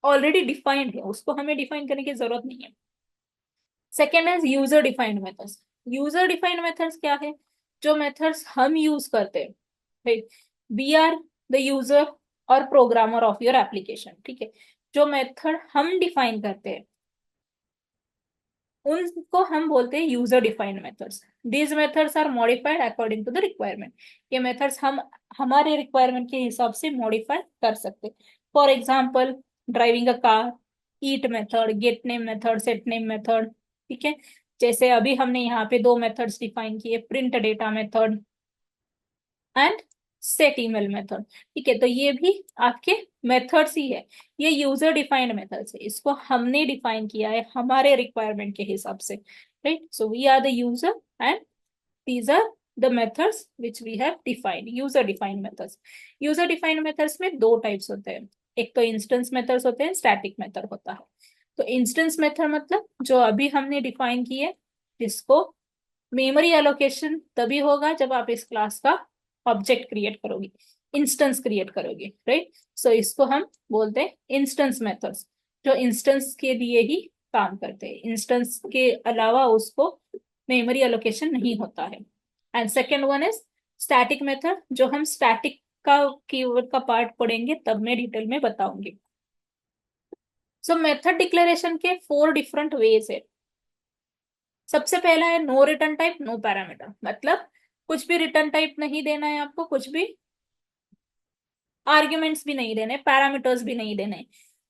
ऑलरेडी डिफाइंड है, उसको हमें डिफाइन करने की जरूरत नहीं है। Second is user defined methods. User defined methods क्या है? जो मेथड्स हम यूज करते हैं, वी आर द यूजर और प्रोग्रामर ऑफ योर एप्लीकेशन। ठीक है, जो मेथड हम डिफाइन करते हैं उनको हम बोलते हैं user defined methods. These methods are modified according to the requirement. ये मेथड्स हम हमारे रिक्वायरमेंट के हिसाब से मॉडिफाई कर सकते हैं। For example driving a car, eat method, gate name method, set name method. ठीक है, जैसे अभी हमने यहाँ पे दो मेथड्स डिफाइन किए, print data method and set email method. ठीक है, तो ये भी आपके मेथड्स ही है, ये यूजर डिफाइंड मेथड्स है, इसको हमने डिफाइन किया है हमारे रिक्वायरमेंट के हिसाब से, right. So we are the user and these are the methods which we have defined, user defined methods। user defined methods में दो टाइप्स होते हैं, एक तो इंस्टेंस मेथड्स होते हैं, स्टैटिक मेथड होता है। तो इंस्टेंस मेथड मतलब जो अभी हमने डिफाइन किए, जिसको मेमोरी एलोकेशन तभी होगा जब आप इस क्लास का ऑब्जेक्ट क्रिएट करोगे, इंस्टेंस क्रिएट करोगे, राइट। सो इसको हम बोलते हैं इंस्टेंस मेथड्स, जो इंस्टेंस के लिए ही काम करते हैं, इंस्टेंस के अलावा उसको मेमोरी एलोकेशन नहीं होता है। And second one is static method, जो हम स्टैटिक का कीवर्ड का पार्ट पढ़ेंगे तब मैं डिटेल में बताऊंगी। सो मेथड डिक्लेरेशन के 4 डिफरेंट वेज है। सबसे पहला है no return type no parameter, मतलब कुछ भी रिटर्न टाइप नहीं देना है आपको, कुछ भी आर्ग्यूमेंट्स भी नहीं देने, पैरामीटर्स भी नहीं देने।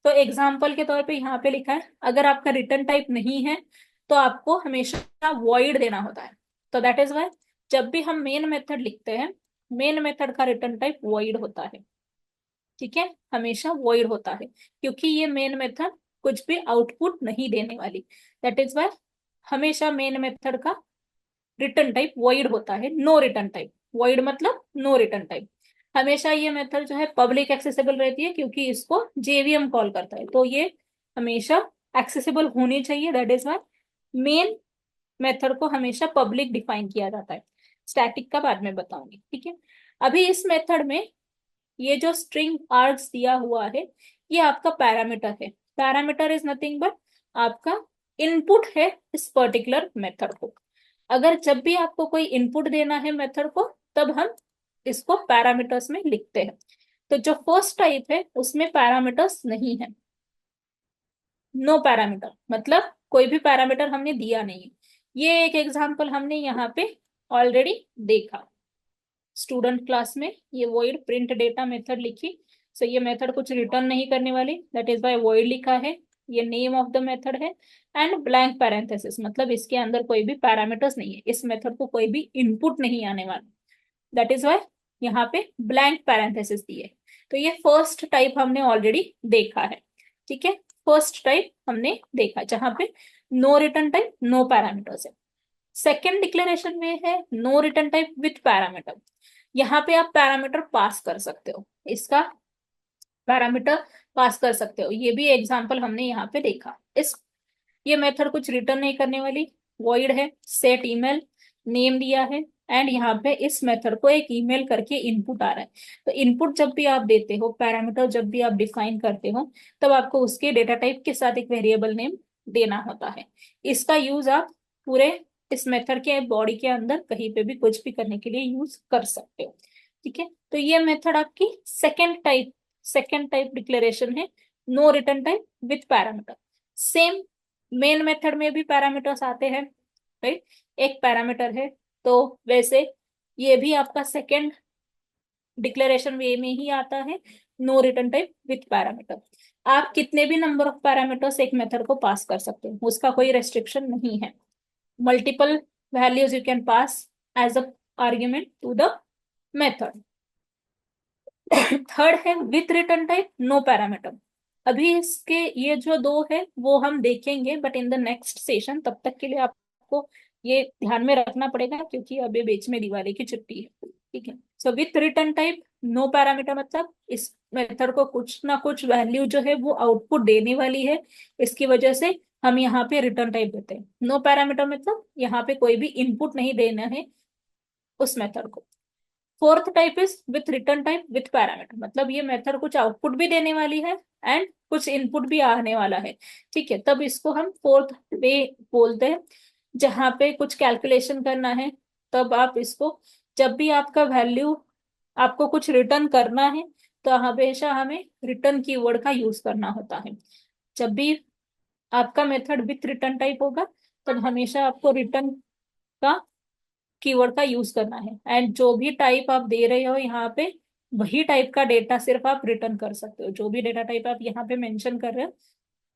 तो एग्जाम्पल के तौर पे यहाँ पे लिखा है, अगर आपका रिटर्न टाइप नहीं है तो आपको हमेशा वॉइड देना होता है। तो दैट इज वाई जब भी हम मेन मेथड लिखते हैं, मेन मेथड का रिटर्न टाइप वॉइड होता है। ठीक है, हमेशा वॉइड होता है, क्योंकि ये मेन मेथड कुछ भी आउटपुट नहीं देने वाली। दैट इज वाई हमेशा मेन मेथड का रिटर्न टाइप वॉइड होता है, नो रिटर्न टाइप। वॉइड मतलब नो रिटर्न टाइप। हमेशा ये मेथड जो है पब्लिक एक्सेसिबल रहती है, क्योंकि इसको जेवीएम कॉल करता है, तो ये हमेशा एक्सेसिबल होनी चाहिए। That is why main method को हमेशा पब्लिक डिफाइन किया जाता है। स्टैटिक का बाद में बताऊंगी, ठीक है। अभी इस मेथड में ये जो स्ट्रिंग आर्ग्स दिया हुआ है, ये आपका पैरामीटर है। पैरामीटर इज नथिंग बट आपका इनपुट है इस पर्टिकुलर मेथड को। अगर जब भी आपको कोई इनपुट देना है मेथड को, तब हम इसको पैरामीटर्स में लिखते हैं। तो जो फर्स्ट टाइप है उसमें पैरामीटर्स नहीं है, नो पैरामीटर, मतलब कोई भी पैरामीटर हमने दिया नहीं है। ये एक एग्जांपल हमने यहाँ पे ऑलरेडी देखा स्टूडेंट क्लास में, ये वॉइड प्रिंट डेटा मेथड लिखी। सो ये मेथड कुछ रिटर्न नहीं करने वाली, दैट इज बाय वॉइड लिखा है, ये नेम ऑफ द मेथड है। एंड ब्लैंक पैरेंथेसिस, मतलब इसके अंदर कोई भी पैरामीटर्स नहीं है, इस मेथड को कोई भी इनपुट नहीं आने वाला। दैट इज वाई यहाँ पे ब्लैंक पैरेंथेसिस दिए। तो ये फर्स्ट टाइप हमने ऑलरेडी देखा है, ठीक है। फर्स्ट टाइप हमने देखा जहां पे no return type no parameters है। सेकेंड डिक्लेरेशन में है no return type with parameter. यहाँ पे आप पैरामीटर पास कर सकते हो, इसका पैरामीटर पास कर सकते हो। ये भी एग्जांपल हमने यहाँ पे देखा। इस ये मेथड कुछ रिटर्न नहीं करने वाली, वॉइड है, सेट ईमेल नेम दिया है, एंड यहाँ पे इस मेथड को एक ईमेल करके इनपुट आ रहा है। तो इनपुट जब भी आप देते हो, पैरामीटर जब भी आप डिफाइन करते हो, तब आपको उसके डेटा टाइप के साथ एक वेरिएबल नेम देना होता है। इसका यूज आप पूरे इस मेथड के बॉडी के अंदर कहीं पे भी कुछ भी करने के लिए यूज कर सकते हो, ठीक है। तो ये मेथड आपकी सेकेंड टाइप डिक्लेरेशन है, no return type with parameter. Same main method में भी पैरामीटर्स आते हैं, राइट, एक पैरामीटर है। तो वैसे ये भी आपका सेकेंड डिक्लेरेशन वे में ही आता है, no return type with parameter. आप कितने भी नंबर ऑफ पैरामीटर्स एक मेथड को पास कर सकते हो, उसका कोई रेस्ट्रिक्शन नहीं है। Multiple values you can pass as a argument to the method. Third है with return type no parameter. अभी इसके ये जो दो है वो हम देखेंगे but in the next session, तब तक के लिए आपको ये ध्यान में रखना पड़ेगा, क्योंकि अभी बीच में दिवाली की छुट्टी है, ठीक है। So with return type no parameter मतलब इस मेथड को कुछ ना कुछ वैल्यू जो है वो आउटपुट देने वाली है, इसकी वजह से हम यहाँ पे रिटर्न टाइप देते हैं। नो पैरामीटर मतलब यहाँ पे कोई भी इनपुट नहीं देना है उस मेथड को। Fourth type is with return type with parameter, मतलब ये मेथड कुछ आउटपुट भी देने वाली है एंड कुछ इनपुट भी आने वाला है, ठीक है। तब इसको हम फोर्थ वे बोलते हैं। जहां पे कुछ कैलकुलेशन करना है, तब आप इसको, जब भी आपका वैल्यू आपको कुछ रिटर्न करना है, तो हमेशा हमें रिटर्न कीवर्ड का यूज करना होता है। जब भी आपका मेथड विथ रिटर्न टाइप होगा, तब हमेशा आपको रिटर्न का कीवर्ड का यूज करना है। एंड जो भी टाइप आप दे रहे हो यहाँ पे, वही टाइप का डेटा सिर्फ आप रिटर्न कर सकते हो। जो भी डेटा टाइप आप यहाँ पे मेंशन कर रहे हो,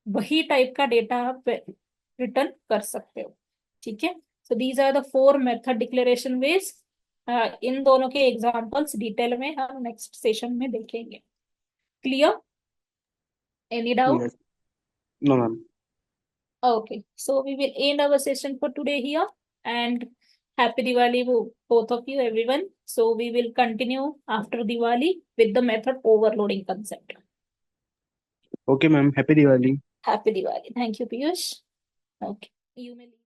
वही टाइप का डेटा आप रिटर्न कर सकते हो, ठीक है, so these are the 4 method declaration ways. इन दोनों के एग्जांपल्स डिटेल में हम नेक्स्ट सेशन में देखेंगे। Clear? Any doubt? Yes. No ma'am. Okay, so we will end our session for today here, and happy Diwali both of you, everyone. So we will continue after Diwali with the method overloading concept. Okay ma'am, happy Diwali. Happy Diwali. Thank you, Piyush. Okay, you may leave.